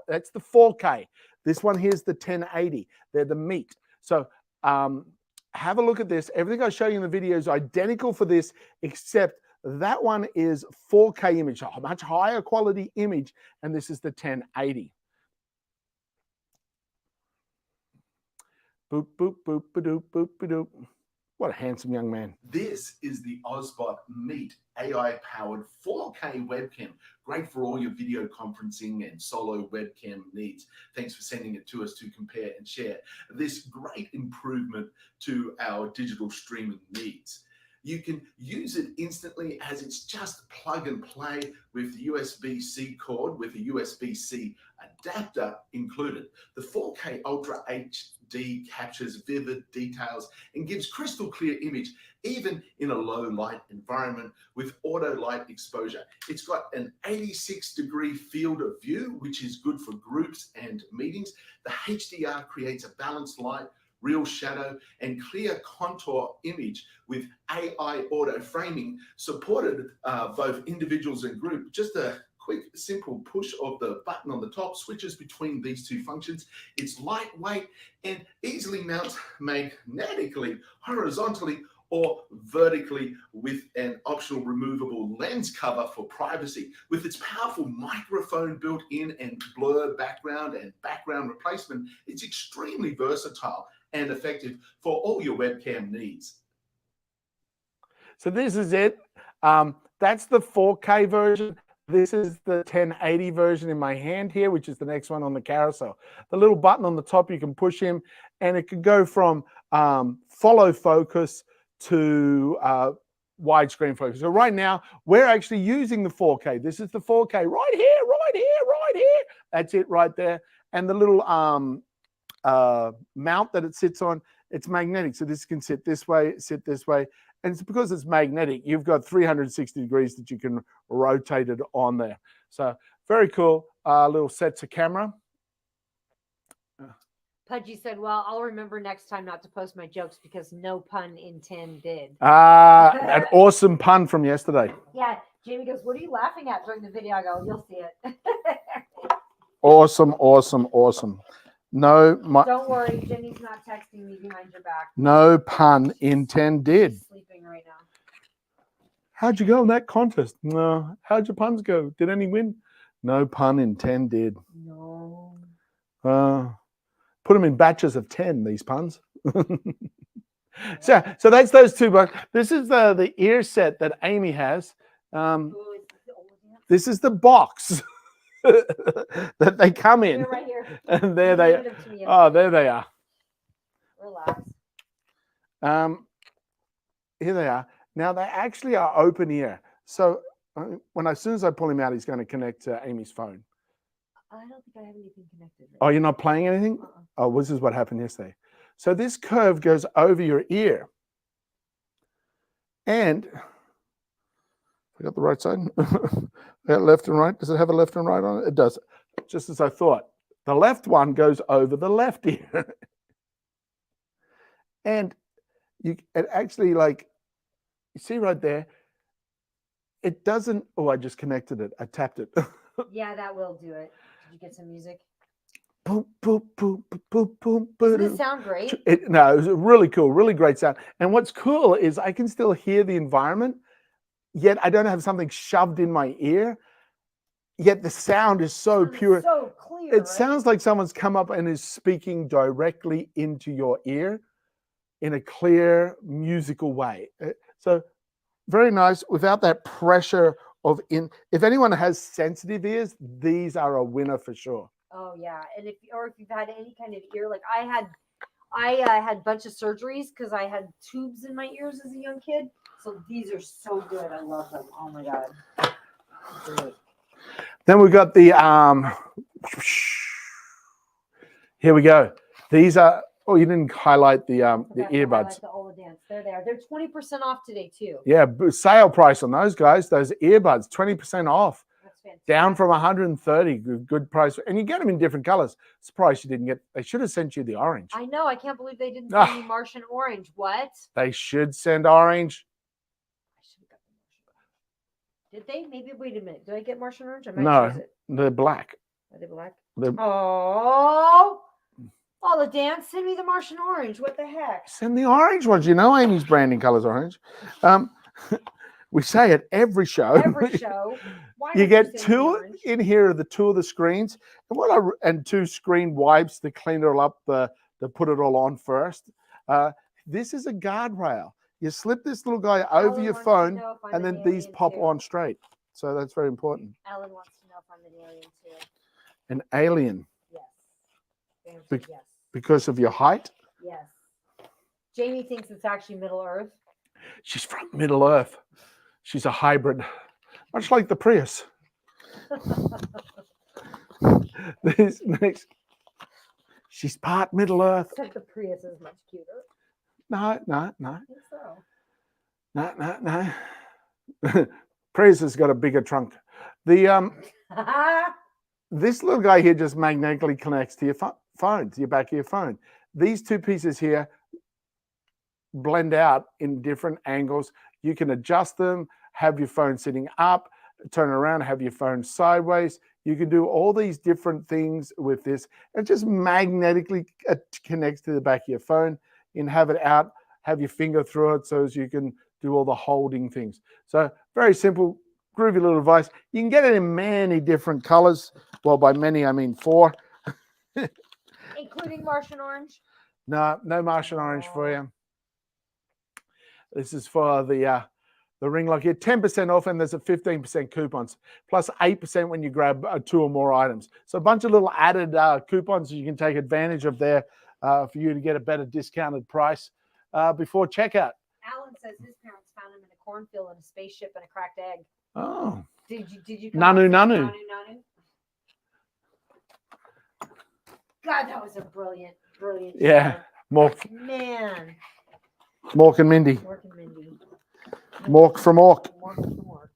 that's the 4K. This one here's the 1080. They're the meat. So have a look at this. Everything I show you in the video is identical for this, except that one is 4K image, a much higher quality image, and this is the 1080. Boop, boop, boop, ba-doop, boop, ba-doop. What a handsome young man. This is the Ozbot Meet AI-powered 4K webcam. Great for all your video conferencing and solo webcam needs. Thanks for sending it to us to compare and share this great improvement to our digital streaming needs. You can use it instantly, as it's just plug and play with USB-C cord with a USB-C adapter included. The 4K Ultra HD captures vivid details and gives crystal clear image even in a low light environment with auto light exposure. It's got an 86-degree field of view, which is good for groups and meetings. The HDR creates a balanced light, real shadow, and clear contour image with AI auto framing, supported both individuals and group. Just a quick, simple push of the button on the top switches between these two functions. It's lightweight and easily mounts magnetically, horizontally, or vertically, with an optional removable lens cover for privacy. With its powerful microphone built in and blur background and background replacement, it's extremely versatile and effective for all your webcam needs. So this is it. That's the 4K version. This is the 1080 version in my hand here, which is the next one on the carousel. The little button on the top, you can push him, and it can go from follow focus to widescreen focus. So right now, we're actually using the 4K. This is the 4K right here, right here, right here. That's it right there. And the little mount that it sits on, it's magnetic. So this can sit this way, sit this way. And it's because it's magnetic, you've got 360 degrees that you can rotate it on there. So very cool. Little sets of camera. Pudgy said, well, I'll remember next time not to post my jokes because no pun intended. An awesome pun from yesterday. Yeah, Jamie goes, "What are you laughing at during the video?" I go, "You'll see it." Awesome, awesome, awesome. No, Don't worry, Jenny's not texting me behind your back. no pun intended. She's sleeping right now. How'd you go in that contest? No. How'd your puns go? Did any win? No pun intended. No. Put them in batches of 10, these puns. So that's those two books. This is the ear set that Amy has. This is the box that they come in. They're right here. And there they are. Oh, there they are. Relax. Here they are. Now they actually are open ear. So as soon as I pull him out, he's going to connect to Amy's phone. I don't think I have anything connected. Oh, you're not playing anything? Oh, this is what happened yesterday. So this curve goes over your ear. And I got the right side. I got left and right. Does it have a left and right on it? It does. Just as I thought. The left one goes over the left ear. And it actually, like, you see right there, it doesn't. Oh, I just connected it. I tapped it. Yeah, that will do it. Did you get some music? Boom, boom, boom, boom, boom, Does boom. it sound great? No, it was a really cool, really great sound. And what's cool is I can still hear the environment, yet I don't have something shoved in my ear. Yet the sound is so pure. So clear. It sounds like someone's come up and is speaking directly into your ear in a clear, musical way. So very nice, without that pressure of if anyone has sensitive ears, these are a winner for sure. Oh yeah, and if you've had any kind of ear, like I had a bunch of surgeries because I had tubes in my ears as a young kid. So these are so good. I love them. Oh my god. Great. Then we got the here we go. These are. Oh, you didn't highlight the earbuds. The Oladance. They're there. They're 20% off today too. Yeah, sale price on those guys. Those earbuds, 20% off. That's fantastic. Down from 130. Good price, and you get them in different colors. Surprised you didn't get. They should have sent you the orange. I know. I can't believe they didn't send me Martian orange. What? They should send orange. I should have got the Martian. Did they? Maybe. Wait a minute. Did I get Martian orange? I might No, choose it. they're black. Are they black? They're, Oh, the dance. Send me the Martian orange. What the heck? Send the orange ones. You know Amy's branding colors orange. We say it every show. Every show. Why You don't get send me two orange? in here are the two of the screens, and two screen wipes to clean it all up, to put it all on first. This is a guardrail. You slip this little guy over Ellen your wants to phone, know if I'm and an then these alien pop too. on straight. So that's very important. Ellen wants to know if I'm an alien too. An alien Yes. The answer Be- is yes. because of your height. Yes. Jamie thinks it's actually Middle Earth. She's from Middle Earth. She's a hybrid, much like the Prius. This next, she's part Middle Earth. Except the Prius is much cuter. No. I think so. Prius has got a bigger trunk. The this little guy here just magnetically connects to your phone, to your back of your phone. These two pieces here blend out in different angles. You can adjust them, have your phone sitting up, turn around, have your phone sideways. You can do all these different things with this. It just magnetically connects to the back of your phone. You can have it out, have your finger through it so as you can do all the holding things. So very simple, groovy little device. You can get it in many different colors. Well, by many, I mean 4. Including Martian orange. No Martian orange for you. This is for the ring lock here. 10% off, and there's a 15% coupons, plus 8% when you grab 2 or more items. So a bunch of little added coupons you can take advantage of there for you to get a better discounted price before checkout. Alan says his parents found him in a cornfield in a spaceship and a cracked egg. Oh. Did you Nanu. Nanu. God, that was a brilliant Yeah. show. Mork Man. and Mindy. Mork and Mindy. Mork from Ork. Mork from Ork.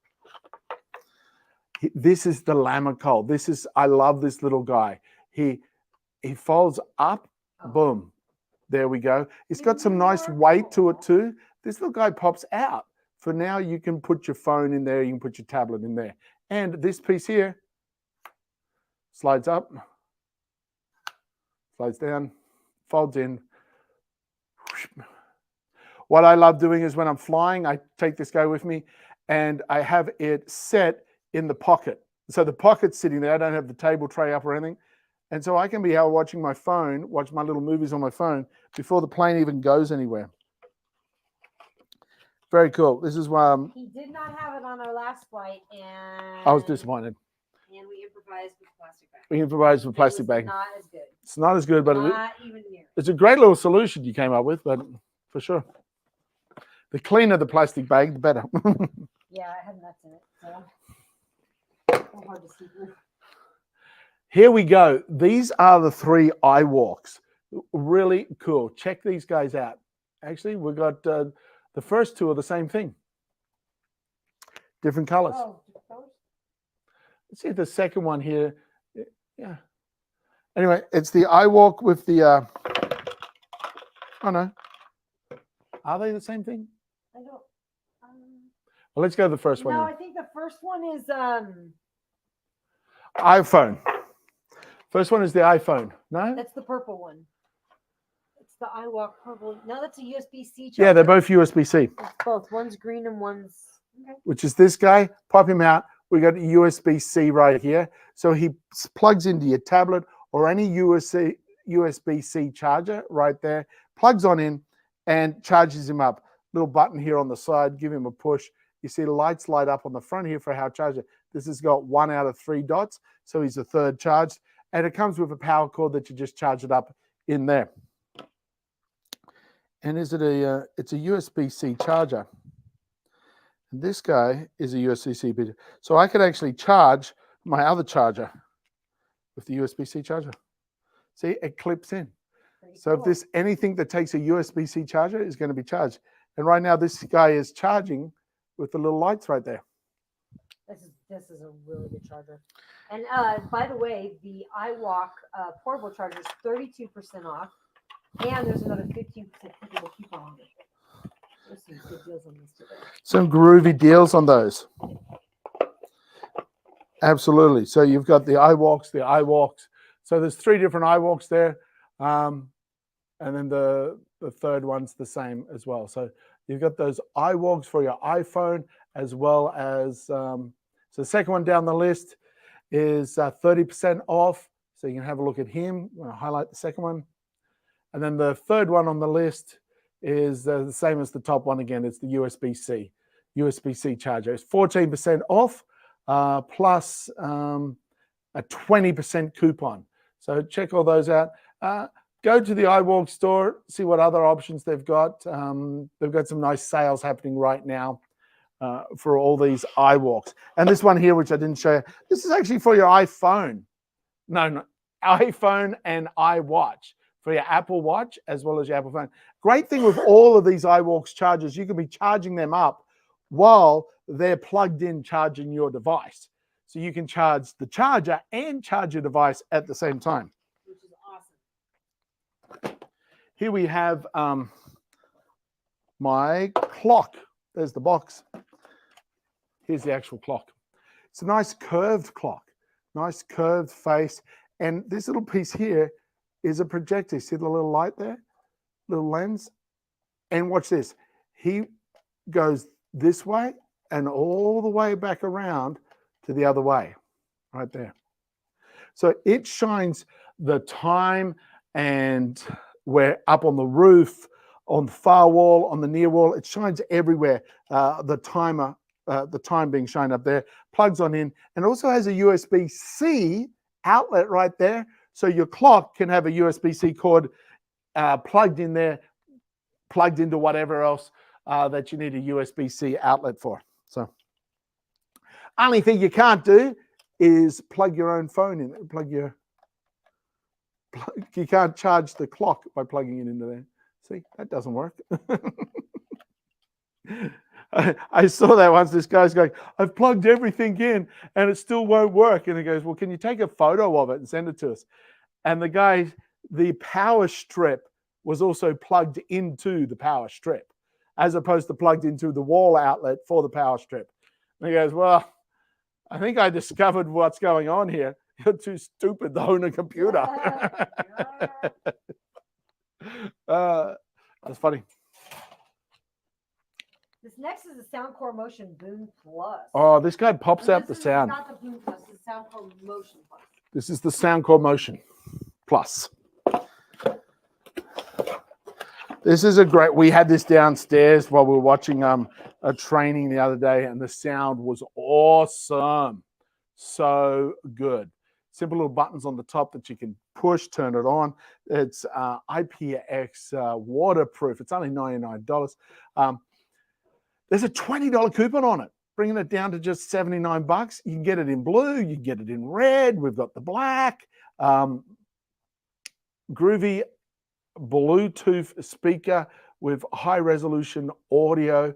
This is the Lamacol. I love this little guy. He folds up, boom. There we go. It's got some nice weight to it too. This little guy pops out For now, you can put your phone in there, you can put your tablet in there. And this piece here slides up, slides down, folds in. What I love doing is when I'm flying, I take this guy with me and I have it set in the pocket. So the pocket's sitting there. I don't have the table tray up or anything. And so I can be out watching my phone, watch my little movies on my phone before the plane even goes anywhere. Very cool. This is why He did not have it on our last flight, and I was disappointed. And we improvised with plastic bag. We improvised with plastic bag. Not as good. It's not as good, but Not even near. it's a great little solution you came up with, but for sure. The cleaner the plastic bag, the better. Yeah, it had nuts in it, so hard to see through. Here we go. These are the 3 eye walks. Really cool. Check these guys out. Actually, we got the first 2 are the same thing. Different colors. Oh, different colors? Let's see the second one here. Yeah. Anyway, it's the eye walk with the. Oh no. Are they the same thing? I don't. Well, let's go to the first one. No, Here. I think the first one is iPhone. First one is the iPhone. No? that's the purple one. It's the iWalk purple. No, that's a USB-C charger. Yeah, they're both USB-C. It's both. One's green and one's okay. Which is this guy. Pop him out. We got a USB-C right here. So he plugs into your tablet or any USB-C charger right there. Plugs on in and charges him up. Little button here on the side. Give him a push. You see the lights light up on the front here for how charger. This has got 1 out of 3 dots. So he's a third charged. And it comes with a power cord that you just charge it up in there. And is it it's a USB-C charger. And this guy is a USB-C. So I could actually charge my other charger with the USB-C charger. See, it clips in. So if there's anything that takes a USB-C charger, is going to be charged. And right now this guy is charging with the little lights right there. This is a really good charger. And by the way, the iWalk portable charger is 32% off. And there's another 15% clickable coupon on it. There's some good deals on this today. Some groovy deals on those. Absolutely. So you've got the iWalks. So there's 3 different iWalks there. And then the third one's the same as well. So you've got those iWalks for your iPhone as well as, so the second one down the list is 30% off. So you can have a look at him. I'm going to highlight the second one. And then the third one on the list is the same as the top one again. It's the USB-C charger. It's 14% off plus a 20% coupon. So check all those out. Go to the iWalk store, see what other options they've got. They've got some nice sales happening right now for all these iWalks. And this one here, which I didn't show you, this is actually for your iPhone. No, iPhone and iWatch. For your Apple Watch as well as your Apple phone. Great thing with all of these iWalks chargers, you can be charging them up while they're plugged in charging your device. So you can charge the charger and charge your device at the same time. Which is awesome. Here we have my clock. There's the box. Here's the actual clock. It's a nice curved clock, nice curved face. And this little piece here is a projector. See the little light there? Little lens. And watch this. He goes this way and all the way back around to the other way, right there. So it shines the time, and we're up on the roof, on the far wall, on the near wall. It shines everywhere. The time being shined up there, plugs on in, and also has a USB-C outlet right there. So your clock can have a USB-C cord plugged in there, plugged into whatever else that you need a USB-C outlet for. So only thing you can't do is plug your own phone in. You can't charge the clock by plugging it into there. See, that doesn't work. I saw that once. This guy's going, I've plugged everything in and it still won't work. And he goes, well, can you take a photo of it and send it to us? And the power strip was also plugged into the power strip. as opposed to plugged into the wall outlet for the power strip. And he goes, well, I think I discovered what's going on here. You're too stupid to own a computer. That's funny. This next is the Soundcore Motion Boom Plus. Oh, this guy pops out the sound. Not the Boom Plus, it's Soundcore Motion Plus. This is the Soundcore Motion Plus. This is a great, we had this downstairs while we were watching a training the other day, and the sound was awesome. So good. Simple little buttons on the top that you can push, turn it on. It's IPX waterproof. It's only $99. There's a $20 coupon on it, bringing it down to just $79. You can get it in blue. You can get it in red. We've got the black. Groovy Bluetooth speaker with high resolution audio.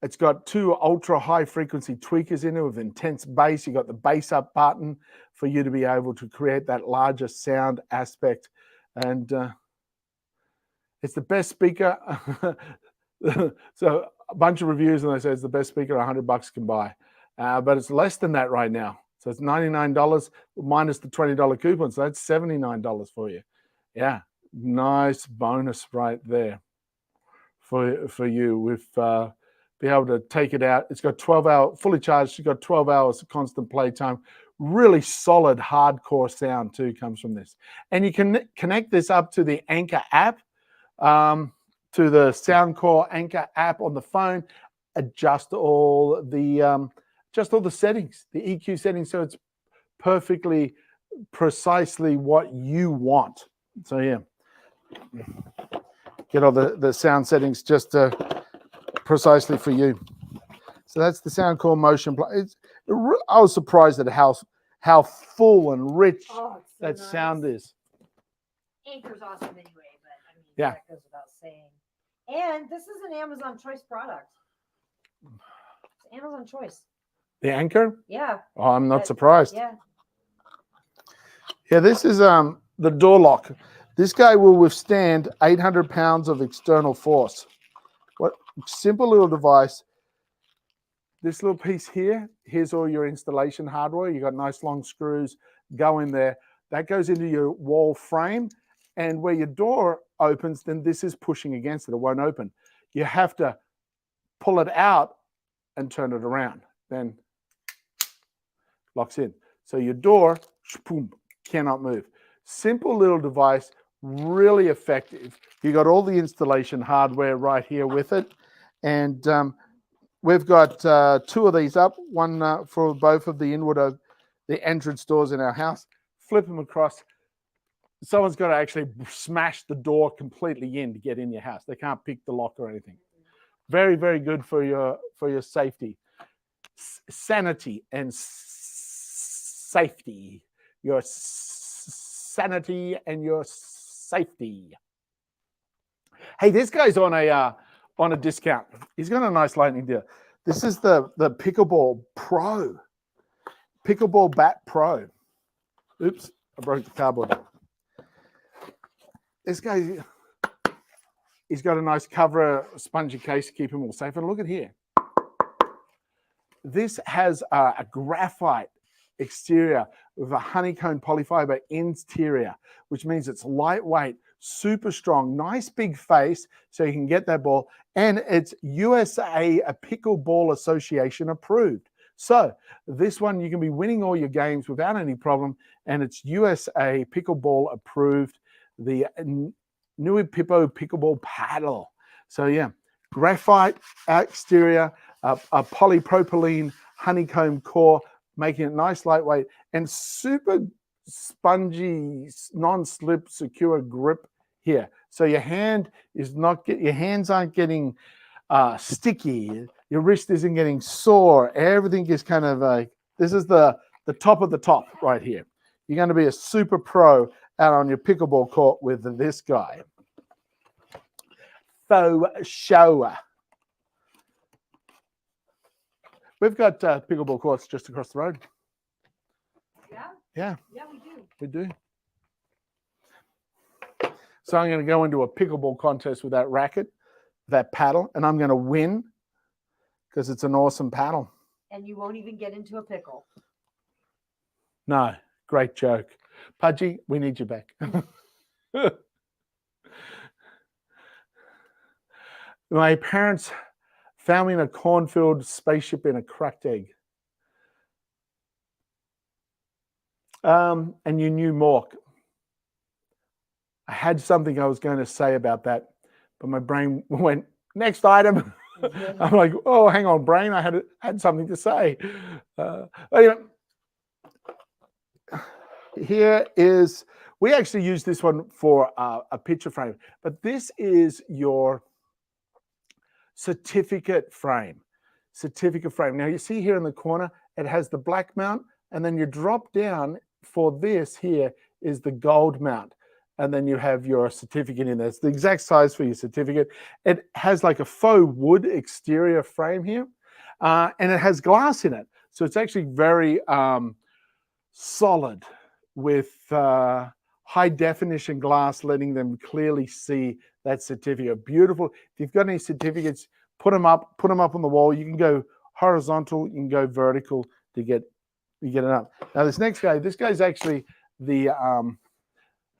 It's got 2 ultra high frequency tweakers in it with intense bass. You got the bass up button for you to be able to create that larger sound aspect. And it's the best speaker. So a bunch of reviews and they say it's the best speaker $100 can buy. But it's less than that right now. So it's $99 minus the $20 coupon. So that's $79 for you. Yeah, nice bonus right there for you. With be able to take it out. It's got 12-hour fully charged. It's got 12 hours of constant playtime. Really solid hardcore sound too comes from this. And you can connect this up to the Anchor app, to the Soundcore Anchor app on the phone. Adjust all the settings, the EQ settings, so it's perfectly, precisely what you want. So yeah, get all the sound settings just precisely for you. So that's the Soundcore Motion. I was surprised at how full and rich that sound is. Anchor's awesome anyway, but I mean, yeah, that goes without saying. And this is an Amazon Choice product. It's Amazon Choice. The Anchor? Yeah. Oh, I'm not surprised. Yeah. Yeah, this is the door lock. This guy will withstand 800 pounds of external force. What simple little device. This little piece here, here's all your installation hardware. You got nice long screws go in there. That goes into your wall frame, and where your door opens, then this is pushing against it. It won't open. You have to pull it out and turn it around. Then locks in. So your door, boom, cannot move. Simple little device, really effective. You got all the installation hardware right here with it, and we've got 2 of these up. One for both of the inward the entrance doors in our house. Flip them across. Someone's got to actually smash the door completely in to get in your house. They can't pick the lock or anything. Very, very good for your safety, sanity, and safety. Your sanity and your safety. Hey, this guy's on a discount. He's got a nice lightning deal. This is the Pickleball Pro, Pickleball Bat Pro. Oops, I broke the cardboard. This guy, he's got a nice cover, spongy case to keep him all safe. And look at here. This has a graphite exterior with a honeycomb polyfiber interior, which means it's lightweight, super strong, nice big face, so you can get that ball. And it's USA Pickleball Association approved. So this one, you can be winning all your games without any problem. And it's USA Pickleball approved. The Nui Pippo Pickleball Paddle. So yeah, graphite exterior, a polypropylene honeycomb core, making it nice, lightweight, and super spongy, non-slip, secure grip here. So your hand is your hands aren't getting sticky. Your wrist isn't getting sore. Everything is kind of like, this is the top of the top right here. You're going to be a super pro out on your pickleball court with this guy. Faux show. We've got pickleball courts just across the road. Yeah? Yeah. Yeah, we do. We do. So I'm going to go into a pickleball contest with that racket. that paddle, and I'm going to win because it's an awesome paddle. And you won't even get into a pickle. No, great joke. Pudgy, we need you back. My parents found me in a cornfield, spaceship in a cracked egg. And you knew Mork. I had something I was going to say about that, but my brain went, next item. I'm like, oh, hang on, brain. I had something to say. Anyway, here is, we actually use this one for a picture frame, but this is your certificate frame. Certificate frame. Now you see here in the corner, it has the black mount, and then you drop down for this here is the gold mount. And then you have your certificate in there. It's the exact size for your certificate. It has like a faux wood exterior frame here, and it has glass in it. So it's actually very solid with high definition glass, letting them clearly see that certificate. Beautiful. If you've got any certificates, put them up on the wall. You can go horizontal, you can go vertical to get it up. Now this next guy, this guy's actually the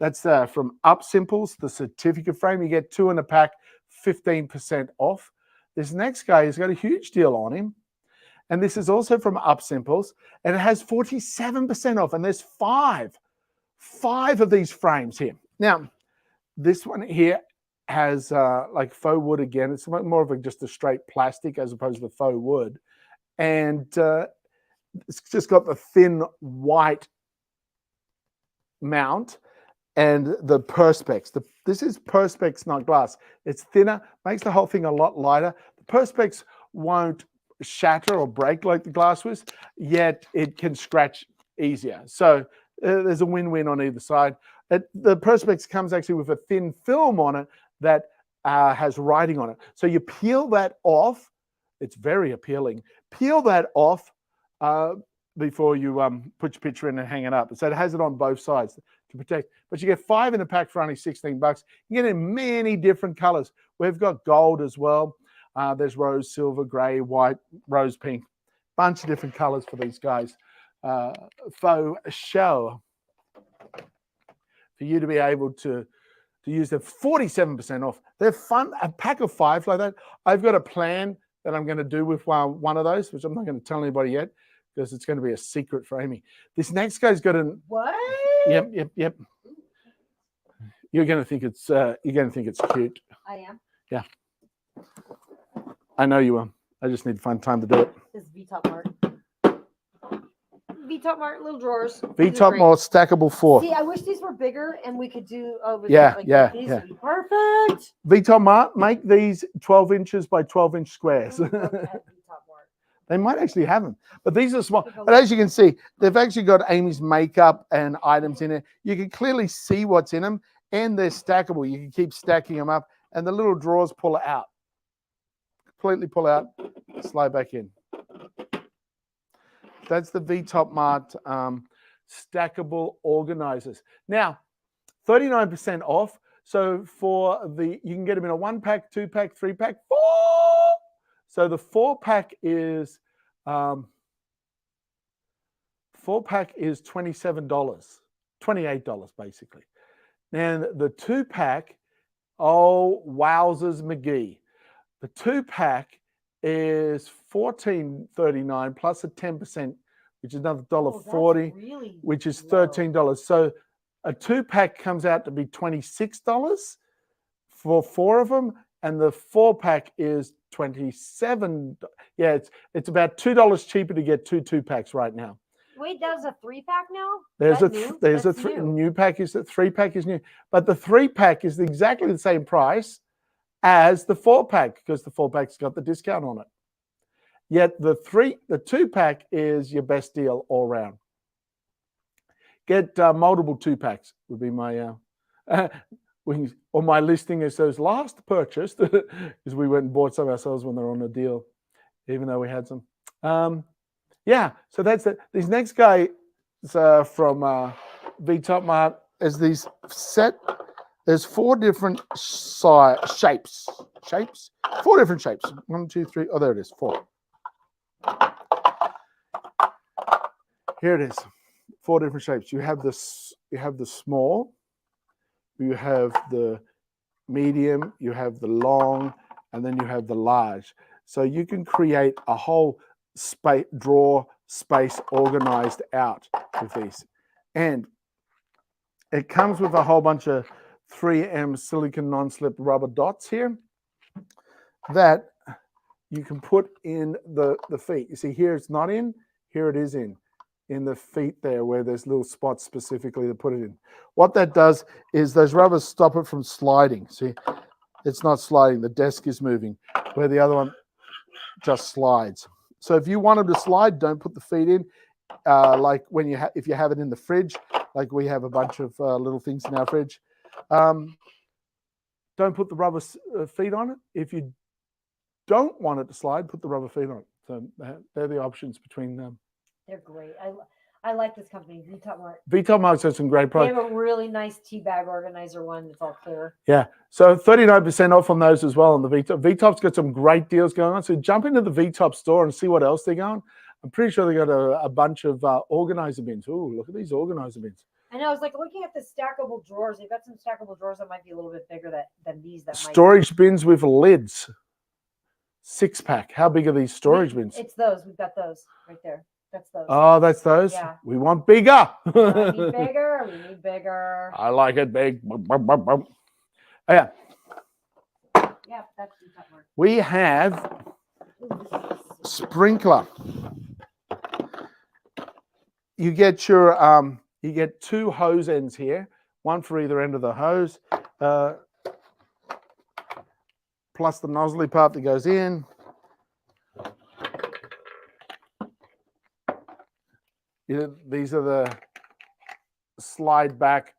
that's from Up Simples, the certificate frame. You get 2 in a pack, 15% off. This next guy has got a huge deal on him. And this is also from Up Simples. And it has 47% off. And there's five of these frames here. Now, this one here has like faux wood again. It's more of just a straight plastic as opposed to faux wood. And it's just got the thin white mount and the perspex. This is perspex, not glass. It's thinner, makes the whole thing a lot lighter. The perspex won't shatter or break like the glass was, yet it can scratch easier. So there's a win-win on either side. The perspex comes actually with a thin film on it that has writing on it. So you peel that off. It's very appealing. Peel that off before you put your picture in and hang it up. So it has it on both sides to protect. But you get 5 in a pack for only $16. You get in many different colors. We've got gold as well. There's rose, silver, gray, white, rose pink. Bunch of different colors for these guys. Faux show for you to be able to use them. 47% off. They're fun. A pack of 5 like that. I've got a plan that I'm going to do with one of those, which I'm not going to tell anybody yet because it's going to be a secret for Amy. This next guy's got an what? Yep. You're going to think it's cute. I am. Yeah. I know you are. I just need to find time to do it. This is V-Top Mart. V-Top Mart, little drawers. V-Top Mart stackable 4. See, I wish these were bigger and we could do over Yeah. These would be perfect. V-Top Mart, make these 12 inches by 12 inch squares. They might actually have them, but these are small. But as you can see, they've actually got Amy's makeup and items in it. You can clearly see what's in them, and they're stackable. You can keep stacking them up, and the little drawers pull out. Completely pull out, slide back in. That's the V-Top Mart stackable organizers. Now, 39% off. So you can get them in a 1-pack, 2-pack, 3-pack, 4. So the 4-pack is $27, $28 basically. And the 2-pack, oh wowzers McGee. The 2-pack is $14.39 plus a 10%, which is another $1.40, really which is low. $13. So a 2-pack comes out to be $26 for 4 of them, and the 4-pack is $27. Yeah, it's about $2 cheaper to get 2 2-packs right now. Wait, that's a 3-pack now? There's That's a new? new pack. Is the 3-pack is new, but the 3-pack is exactly the same price as the 4-pack because the 4-pack's got the discount on it. Yet the 2-pack is your best deal all around. Get multiple 2-packs would be my on my listing. It says last purchased because we went and bought some ourselves when they're on a deal, even though we had some. Yeah, so that's it. These next guy from V-Top Mart is these set. There's 4 different shapes. shapes. 4 different shapes. 1, 2, 3. Oh, there it is. 4. Here it is. 4 different shapes. You have this. You have the small. You have the medium. You have the long, and then you have the large. So you can create a whole space, drawer space organized out with these, and it comes with a whole bunch of 3M silicon non-slip rubber dots here that you can put in the feet. You see here it's not in, here it is in the feet there where there's little spots specifically to put it in. What that does is those rubbers stop it from sliding. See, it's not sliding, the desk is moving, where the other one just slides. So if you want them to slide, don't put the feet in. Like when if you have it in the fridge, like we have a bunch of little things in our fridge. Don't put the rubber feet on it. If you don't want it to slide, put the rubber feet on it. So they're the options between them. They're great. I like this company, VTop Mart. VTop Marks has some great products. They have a really nice tea bag organizer one that's all clear. Yeah. So 39% off on those as well on the VTop. VTop's got some great deals going on. So jump into the VTop store and see what else they're going. I'm pretty sure they got a bunch of organizer bins. Oh, look at these organizer bins. I know. I was like looking at the stackable drawers. They've got some stackable drawers that might be a little bit bigger than these. Storage bins with lids. 6-pack. How big are these storage bins? It's those. We've got those right there. That's those. Oh, that's those? Yeah. We want bigger. We need bigger. We need bigger. I like it big. Oh, yeah. Yeah, that's VTop Mart. We have sprinkler. You get your you get 2 hose ends here, one for either end of the hose, plus the nozzly part that goes in. These are the slide back,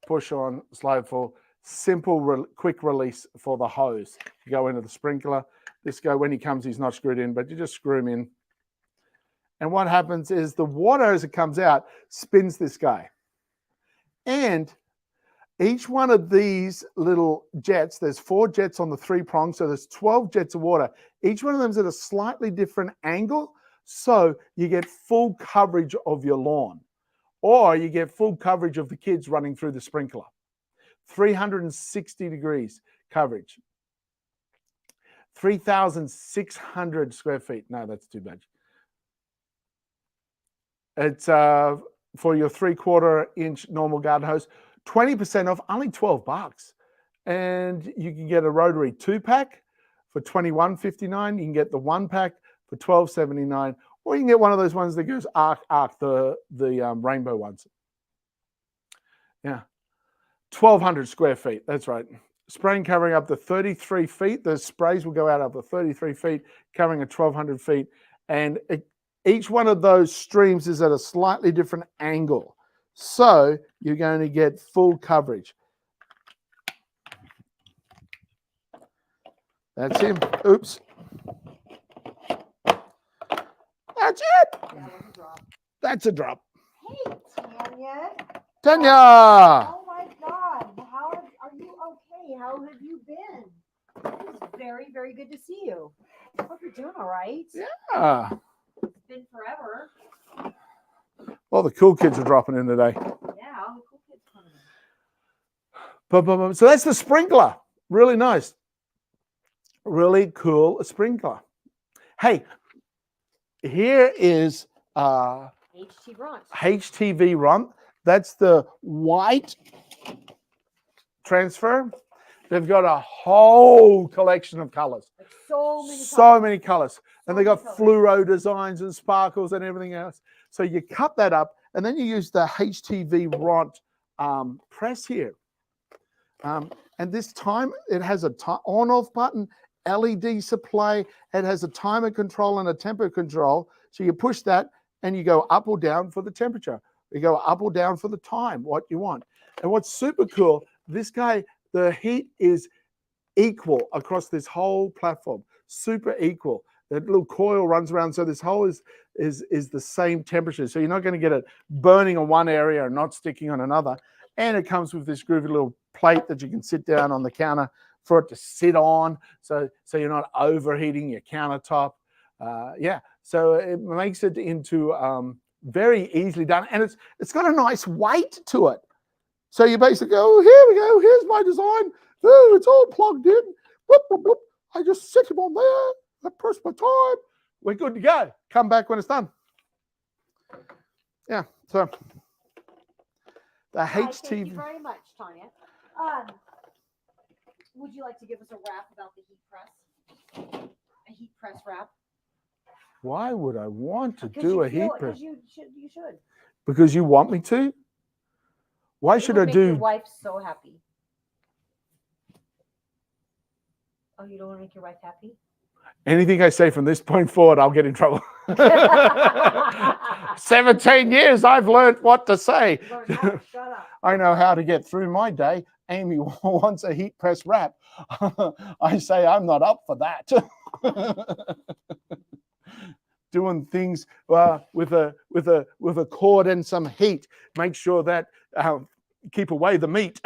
push on, slide full, simple, quick release for the hose. You go into the sprinkler. This guy, when he comes, he's not screwed in, but you just screw him in. And what happens is the water, as it comes out, spins this guy. And each one of these little jets, there's 4 jets on the 3 prongs, so there's 12 jets of water. Each one of them is at a slightly different angle, so you get full coverage of your lawn, or you get full coverage of the kids running through the sprinkler. 360 degrees coverage. 3,600 square feet. No, that's too bad. It's for your 3/4 inch normal garden hose, 20% off, only $12. And you can get a rotary 2-pack for $21.59. You can get the 1-pack for $12.79, or you can get one of those ones that goes arc, the rainbow ones. Yeah, 1,200 square feet. That's right. Spraying covering up to 33 feet. The sprays will go out up to 33 feet, covering a 1,200 feet, and each one of those streams is at a slightly different angle. So you're going to get full coverage. That's him. Oops. That's it. That's a drop. Hey, Tanya. Tanya. Oh my God. How are you okay? How have you been? It's very, very good to see you. Hope you're doing all right. Yeah. It's been forever. Well, the cool kids are dropping in today. Yeah, all the cool kids coming in. So that's the sprinkler. Really nice. Really cool sprinkler. Hey, here is HTV Runt. That's the white transfer. They've got a whole collection of colors. Like so many colors. And they got fluoro designs and sparkles and everything else. So you cut that up, and then you use the HTV Runt press here. And this time it has a on-off button, LED supply. It has a timer control and a temper control. So you push that and you go up or down for the temperature. You go up or down for the time, what you want. And what's super cool, this guy, the heat is equal across this whole platform. Super equal. That little coil runs around, so this whole is the same temperature. So you're not going to get it burning on one area and not sticking on another. And it comes with this groovy little plate that you can sit down on the counter for it to sit on, so you're not overheating your countertop. So it makes it into very easily done, and it's got a nice weight to it. So you basically go, oh, here we go, here's my design. Oh, it's all plugged in. Whoop, whoop, whoop. I just sit him on there. I press my time. We're good to go. Come back when it's done. Yeah, so the HT. Thank you very much, Tanya. Would you like to give us a wrap about the heat press? A heat press wrap? Why would I want to do a heat press? Because you should. Because you want me to? Why should I do? Your wife so happy. Oh, you don't want to make your wife happy? Anything I say from this point forward, I'll get in trouble. 17 years, I've learned what to say. Shut up. I know how to get through my day. Amy wants a heat press wrap. I say I'm not up for that. Doing things with a cord and some heat. Make sure that keep away the meat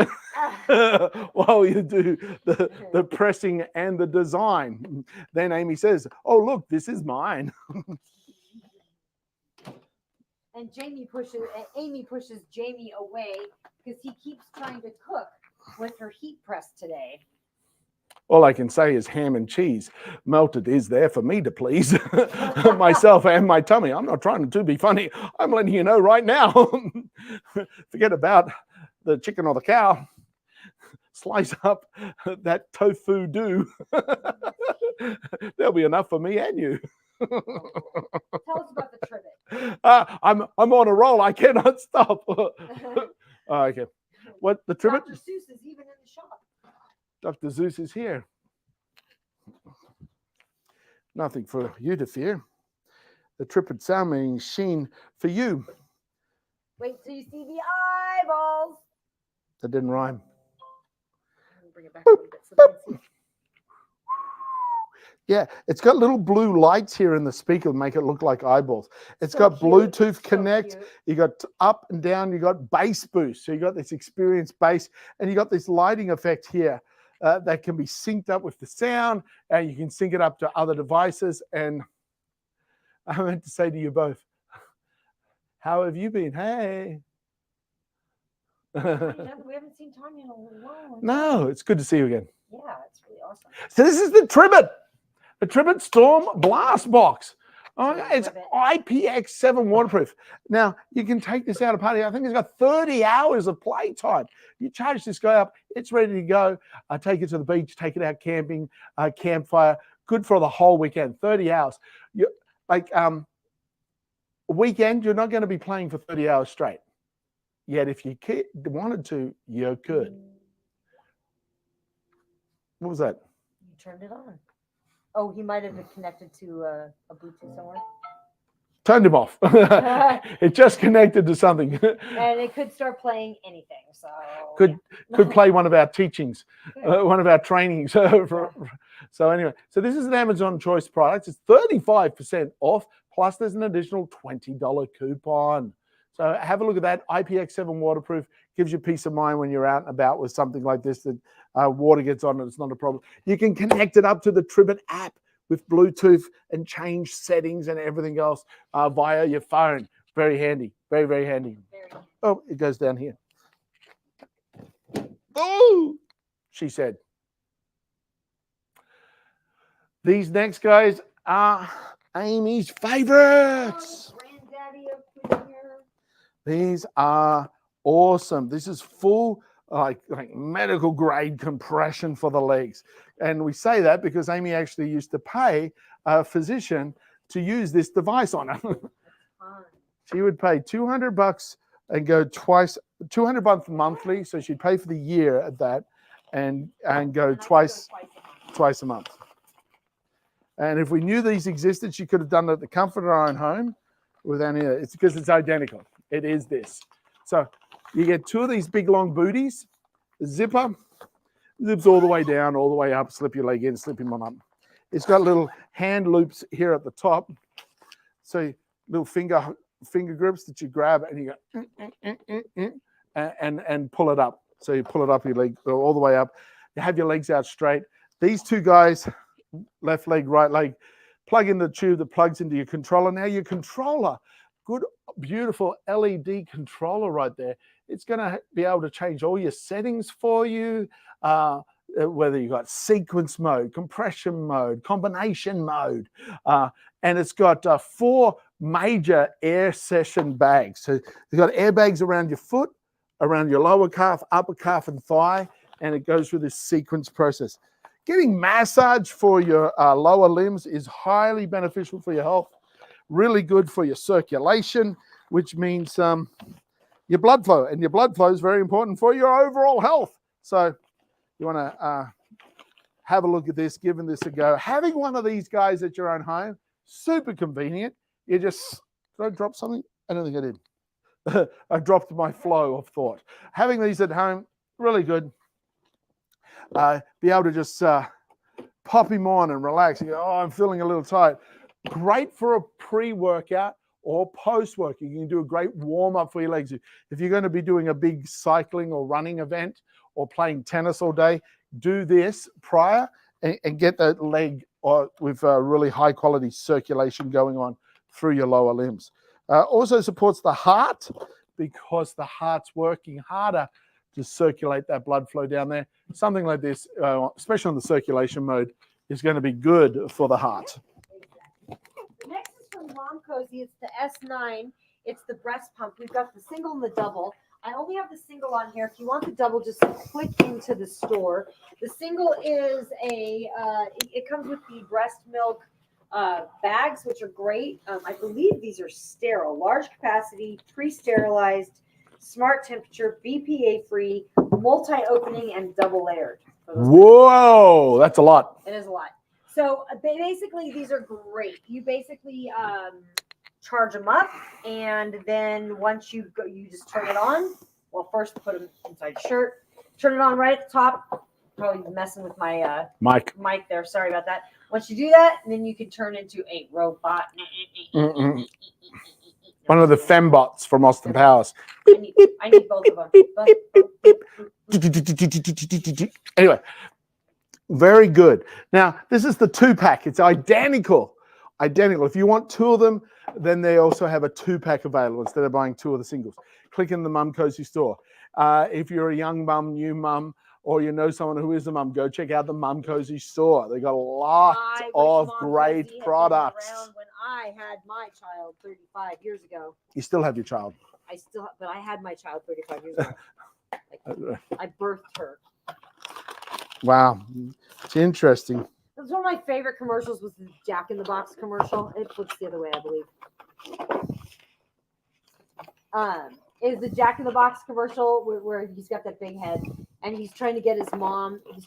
while you do the pressing and the design. Then Amy says, oh, look, this is mine. And Amy pushes Jamie away because he keeps trying to cook with her heat press today. All I can say is ham and cheese melted is there for me to please myself and my tummy. I'm not trying to be funny. I'm letting you know right now. Forget about the chicken or the cow. Slice up that tofu do. There'll be enough for me and you. Tell us about the trivet. I'm on a roll. I cannot stop. Okay. What, the trivet? Dr. Seuss is even in the shop. Dr. Zeus is here. Nothing for you to fear. The trivet sound machine for you. Wait till you see the eyeballs. That didn't rhyme. Bring it back a little bit so they can see it. Yeah, it's got little blue lights here in the speaker to make it look like eyeballs. It's got Bluetooth Connect. You got up and down. You got bass boost. So you got this experience bass, and you got this lighting effect here that can be synced up with the sound, and you can sync it up to other devices. And I meant to say to you both, how have you been? Hey. We haven't seen Tanya in a while. No, it's good to see you again. Yeah, it's really awesome. So this is the trivet. The Trivet Storm Blast Box. It's IPX7 waterproof. Now, you can take this out of party. I think it's got 30 hours of playtime. You charge this guy up, it's ready to go. Take it to the beach, take it out camping, campfire. Good for the whole weekend, 30 hours. A weekend, you're not going to be playing for 30 hours straight. Yet if you wanted to, you could. What was that? You turned it on. Oh, he might have been connected to a Bluetooth somewhere. Turned him off. It just connected to something. And it could start playing anything. So could play one of our teachings, one of our trainings. So anyway, so this is an Amazon Choice product. It's 35% off, plus there's an additional $20 coupon. So have a look at that. IPX7 waterproof gives you peace of mind when you're out and about with something like this that water gets on it. It's not a problem. You can connect it up to the Trivet app with Bluetooth and change settings and everything else via your phone. Very handy. Very, very handy. Oh, it goes down here. Oh, she said. These next guys are Amy's favorites. Granddaddy of here. These are awesome. This is full like medical grade compression for the legs. And we say that because Amy actually used to pay a physician to use this device on her. She would pay $200 and go twice, $200 monthly. So she'd pay for the year at that and go twice a month. And if we knew these existed, she could have done it at the comfort of her own home without any. It's because it's identical. It is this. So you get two of these big long booties, zipper, zips all the way down, all the way up, slip your leg in, slip him on up. It's got little hand loops here at the top. So little finger grips that you grab and you go and pull it up. So you pull it up your leg all the way up. You have your legs out straight. These two guys, left leg, right leg, plug in the tube that plugs into your controller. Now your controller, good, beautiful LED controller right there. It's going to be able to change all your settings for you, whether you've got sequence mode, compression mode, combination mode. And it's got 4 major air session bags. So you've got air bags around your foot, around your lower calf, upper calf, and thigh, and it goes through this sequence process. Getting massage for your lower limbs is highly beneficial for your health, really good for your circulation, which means your blood flow, and your blood flow is very important for your overall health. So you want to have a look at this, giving this a go. Having one of these guys at your own home, super convenient. You just, did I drop something? I don't think I did. I dropped my flow of thought. Having these at home, really good. Be able to just pop him on and relax. You go, oh, I'm feeling a little tired. Great for a pre-workout or post-workout. You can do a great warm-up for your legs. If you're going to be doing a big cycling or running event or playing tennis all day, do this prior and get that leg with really high-quality circulation going on through your lower limbs. Also supports the heart because the heart's working harder to circulate that blood flow down there. Something like this, especially on the circulation mode, is going to be good for the heart. The next is from Mom Cozy. It's the S9. It's the breast pump. We've got the single and the double. I only have the single on here. If you want the double, just click into the store. The single is it comes with the breast milk bags, which are great. I believe these are sterile, large capacity, pre-sterilized, smart temperature, BPA free, multi-opening, and double layered. Whoa, that's a lot. It is a lot. So basically, these are great. You basically charge them up, and then once you go, you just turn it on. Well, first put them inside your shirt. Turn it on right at the top. Probably messing with my mic there. Sorry about that. Once you do that, then you can turn into a robot. One of the fembots from Austin Powers. I need both of them. Anyway, very good. Now, this is the 2-pack. It's identical. If you want 2 of them, then they also have a 2-pack available instead of buying 2 of the singles. Click in the Mum Cozy store. If you're a young mum, new mum, or you know someone who is a mum, go check out the Mum Cozy store. They got a lot of great products. When I had my child 35 years ago. You still have your child. But I had my child 35 years ago. I birthed her. Wow, it's interesting. That's one of my favorite commercials was the Jack in the Box commercial. It flips the other way, I believe. Is the Jack in the Box commercial where he's got that big head and he's trying to get his mom. His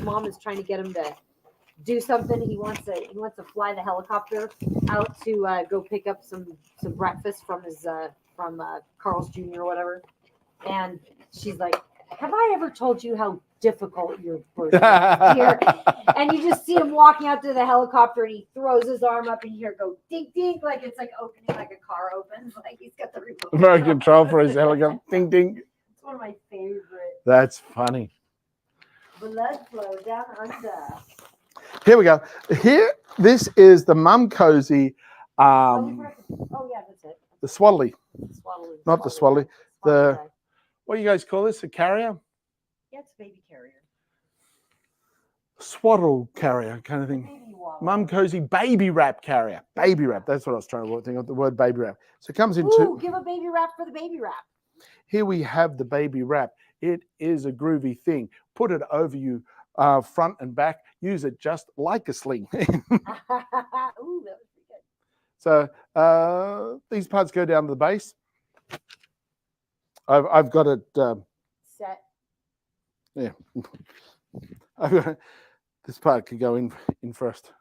mom is trying to get him to do something. He wants to fly the helicopter out to go pick up some breakfast from his from Carl's Jr. or whatever. And she's like, "Have I ever told you how difficult your birth is here?" And you just see him walking out to the helicopter and he throws his arm up and you hear go dink dink, like it's like opening like a car opens, like he's got the remote American control for his helicopter. Ding ding. It's one of my favorites. That's funny. Blood flow down under. Here we go. This is the Mum Cozy. Oh yeah, that's it. The swaddly. Not the Swaddly. swaddly. What do you guys call this? A carrier? Yeah, it's a baby carrier. Swaddle carrier kind of thing. Mum Cozy baby wrap carrier. Baby wrap. That's what I was trying to think of, the word baby wrap. So it comes in two. Give a baby wrap for the baby wrap. Here we have the baby wrap. It is a groovy thing. Put it over you front and back. Use it just like a sling. Ooh, that was pretty good. So these parts go down to the base. I've got it set. Yeah. This part could go in first.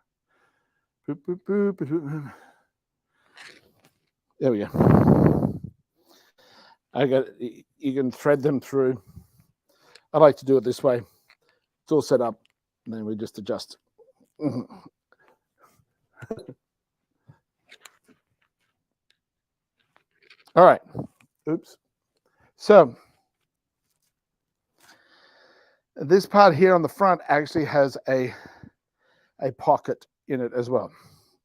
Boop, boop, boop, boop, boop. There we go. You can thread them through. I like to do it this way. It's all set up, and then we just adjust. All right. Oops. So This part here on the front actually has a pocket in it as well.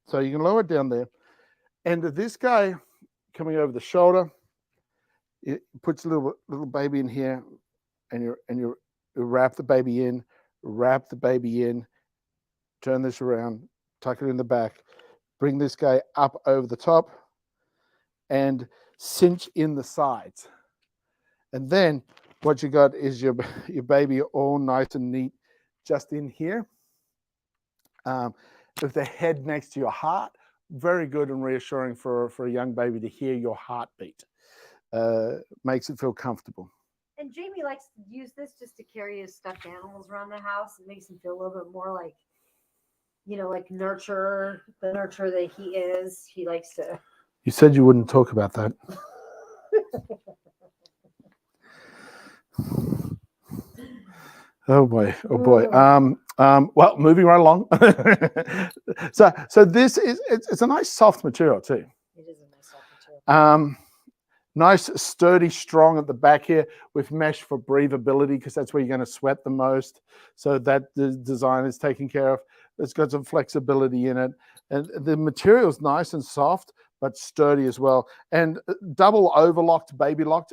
So you can lower it down there. And this guy coming over the shoulder, it puts a little baby in here, and you wrap the baby in, turn this around, tuck it in the back, bring this guy up over the top, and cinch in the sides. And then what you got is your baby all nice and neat just in here. With the head next to your heart, very good and reassuring for a young baby to hear your heartbeat. Makes it feel comfortable. And Jamie likes to use this just to carry his stuffed animals around the house. It makes him feel a little bit more like, like the nurturer that he is. He likes to. You said you wouldn't talk about that. Oh boy. Well, moving right along. so this it's a nice soft material too. It is a nice soft material. Nice, sturdy, strong at the back here with mesh for breathability, because that's where you're going to sweat the most. So that the design is taken care of. It's got some flexibility in it. And the material is nice and soft, but sturdy as well. And double overlocked, baby locked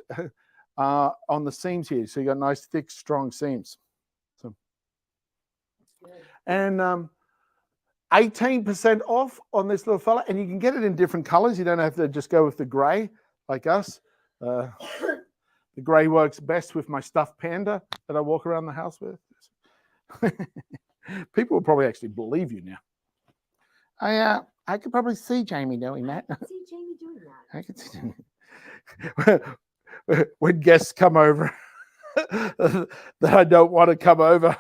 on the seams here. So you got nice, thick, strong seams. So, and 18% off on this little fella. And you can get it in different colors. You don't have to just go with the gray like us. The gray works best with my stuffed panda that I walk around the house with. People will probably actually believe you now. I could probably see Jamie doing that. I can see Jamie doing that. I could see. When guests come over that I don't want to come over,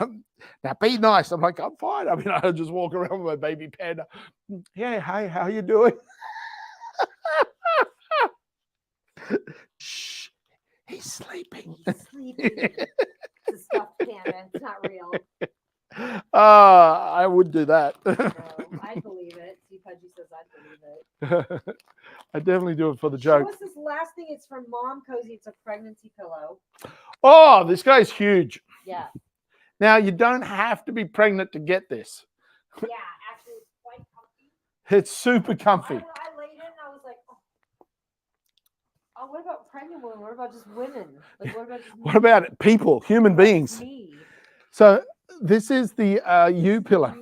now be nice. I'm like, I'm fine. I mean, I'll just walk around with my baby panda. Yeah, hi, how you doing? Shh, he's sleeping. He's sleeping. It's a stuffed panda. It's not real. I would do that. No, I believe it. See, Pudgy says I believe it. I definitely do it for the joke. What's this last thing? It's from Mom Cozy. It's a pregnancy pillow. Oh, this guy's huge. Yeah. Now, you don't have to be pregnant to get this. Yeah, actually, it's quite comfy. It's super comfy. I laid in and I was like, oh, what about pregnant women? What about just women? Like, what about just What about people, human beings? me? So this is the U pillow.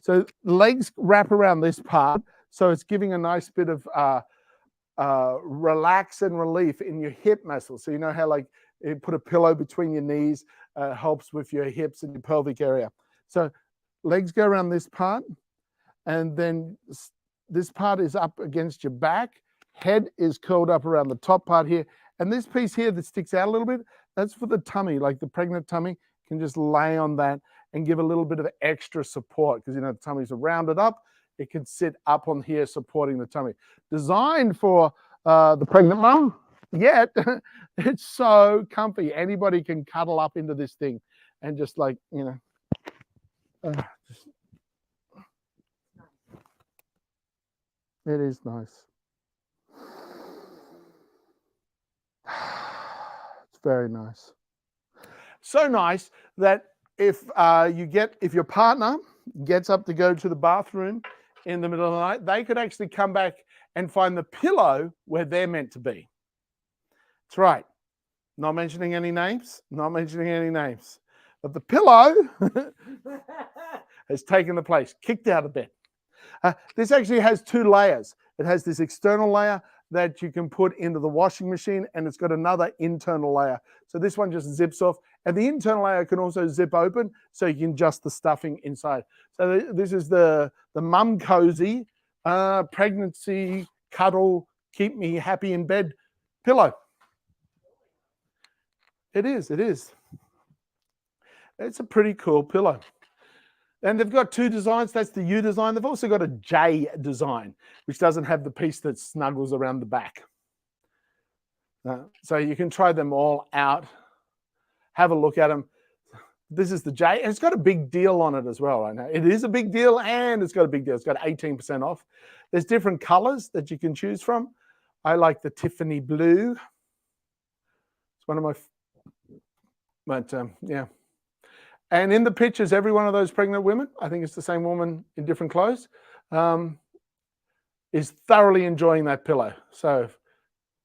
So legs wrap around this part. So it's giving a nice bit of relax and relief in your hip muscles. So you know how like you put a pillow between your knees, helps with your hips and your pelvic area. So legs go around this part, and then this part is up against your back. Head is curled up around the top part here. And this piece here that sticks out a little bit, that's for the tummy, like the pregnant tummy can just lay on that and give a little bit of extra support, because the tummies are rounded up. It can sit up on here supporting the tummy. Designed for the pregnant mom, yet it's so comfy. Anybody can cuddle up into this thing and just like, just... It is nice. It's very nice. So nice that if your partner gets up to go to the bathroom in the middle of the night, they could actually come back and find the pillow where they're meant to be. That's right. Not mentioning any names. But the pillow has taken the place, kicked out of bed. This actually has two layers. It has this external layer that you can put into the washing machine, and it's got another internal layer. So this one just zips off, and the internal layer can also zip open, so you can adjust the stuffing inside. So this is the Mum Cozy pregnancy cuddle, keep me happy in bed pillow. It is. It's a pretty cool pillow. And they've got two designs. That's the U design. They've also got a J design, which doesn't have the piece that snuggles around the back. So you can try them all out. Have a look at them. This is the J, and it's got a big deal on it as well. I know it is a big deal, and it's got a big deal. It's got 18% off. There's different colors that you can choose from. I like the Tiffany blue. It's one of my, but yeah. And in the pictures, every one of those pregnant women, I think it's the same woman in different clothes, is thoroughly enjoying that pillow. So,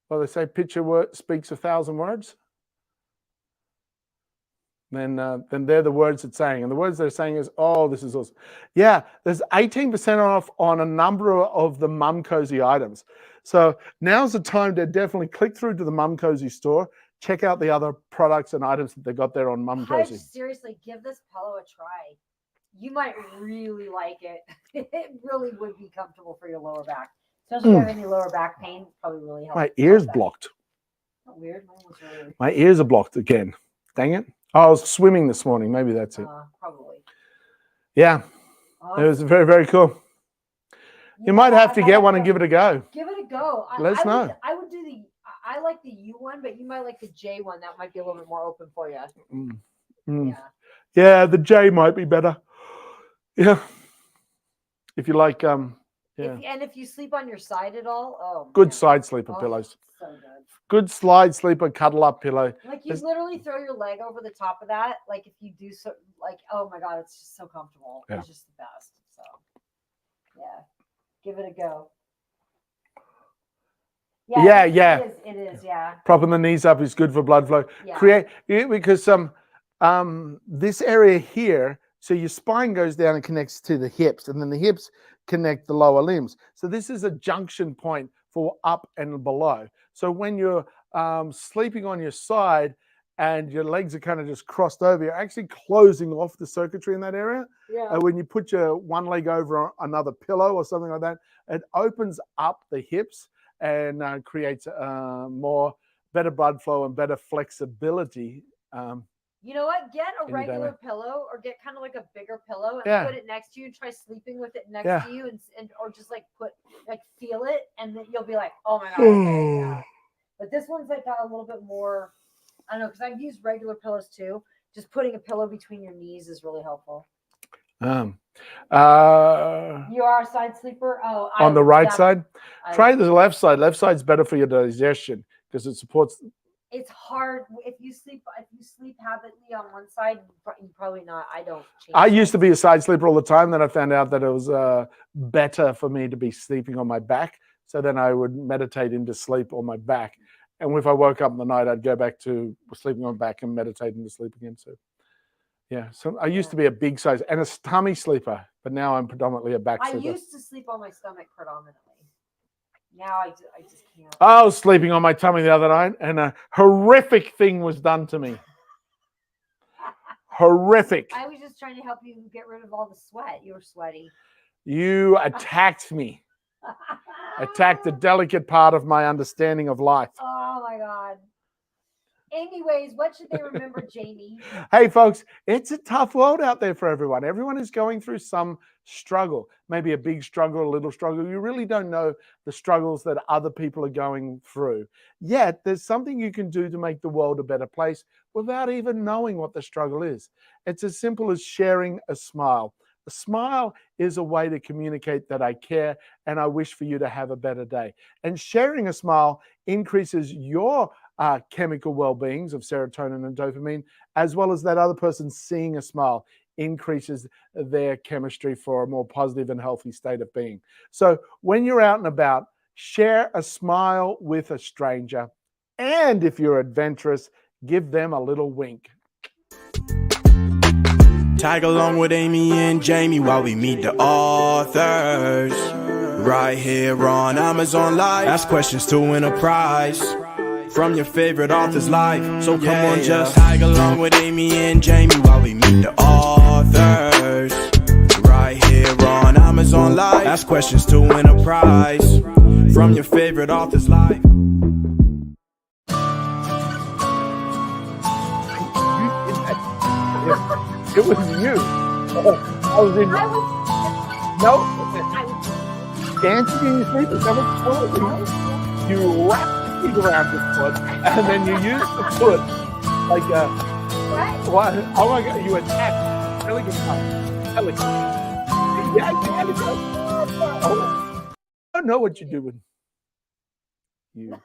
well, they say picture speaks 1,000 words. Then they're the words it's saying. And the words they're saying is, oh, this is awesome. Yeah, there's 18% off on a number of the Mum Cozy items. So now's the time to definitely click through to the Mum Cozy store, check out the other products and items that they got there on Mum Cozy. Seriously, give this pillow a try. You might really like it. It really would be comfortable for your lower back. Especially if you have any lower back pain, it's probably really helpful. My ear's blocked. Not weird. Mine was really... My ears are blocked again. Dang it. Oh, I was swimming this morning. Maybe that's it. Probably. Yeah. Awesome. It was very, very cool. You might have to get one and give it a go. Give it a go. Let us know. I would do I like the U one, but you might like the J one. That might be a little bit more open for you. Yeah, the J might be better. Yeah. If you like, yeah. If you sleep on your side at all, good side sleeper pillows. So good. Good slide sleeper, cuddle up pillow. Like you literally throw your leg over the top of that. Like if you do so, like, oh my God, it's just so comfortable. Yeah. It's just the best. So yeah, give it a go. Yeah. It is. Yeah. Propping the knees up is good for blood flow. Yeah. Because this area here, so your spine goes down and connects to the hips, and then the hips connect the lower limbs. So this is a junction point for up and below. So when you're sleeping on your side and your legs are kind of just crossed over, you're actually closing off the circuitry in that area. Yeah. And when you put your one leg over another pillow or something like that, it opens up the hips and creates more better blood flow and better flexibility. You know what? Get a regular pillow or get kind of like a bigger pillow and put it next to you and try sleeping with it next to you and or just like feel it and then you'll be like, oh my God. Okay, yeah. But this one's like got a little bit more, I don't know, because I've used regular pillows too. Just putting a pillow between your knees is really helpful. You are a side sleeper? Oh, on the right side? Try the left side. Left side's better for your digestion because it supports. It's hard if you sleep habitually on one side. You probably not. I don't. I used to be a side sleeper all the time. Then I found out that it was better for me to be sleeping on my back. So then I would meditate into sleep on my back. And if I woke up in the night, I'd go back to sleeping on my back and meditate into sleep again. So yeah. So I used to be a big size and a tummy sleeper, but now I'm predominantly a back sleeper. I used to sleep on my stomach predominantly. Now I just can't. I was sleeping on my tummy the other night, and a horrific thing was done to me. Horrific. I was just trying to help you get rid of all the sweat. You were sweaty. You attacked me. Attacked the delicate part of my understanding of life. Oh my God. Anyways, what should they remember, Jamie? Hey, folks, it's a tough world out there for everyone. Everyone is going through some struggle, maybe a big struggle, a little struggle. You really don't know the struggles that other people are going through. Yet, there's something you can do to make the world a better place without even knowing what the struggle is. It's as simple as sharing a smile. A smile is a way to communicate that I care and I wish for you to have a better day. And sharing a smile increases your chemical well-beings of serotonin and dopamine, as well as that other person seeing a smile increases their chemistry for a more positive and healthy state of being. So when you're out and about, share a smile with a stranger. And if you're adventurous, give them a little wink. Tag along with Amy and Jamie while we meet the authors. Right here on Amazon Live. Ask questions to win a prize from your favorite author's life. So come on, just tag along with Amy and Jamie while we meet the authors. Right here on Amazon Live. Ask questions to win a prize from your favorite author's life. It was you. I was in. No. Dancing in your sleep. That was you wrapped around the foot, and then you use the foot like a what? Oh my God! You attack. Really good time. Really. Yeah, I don't know what you do with you.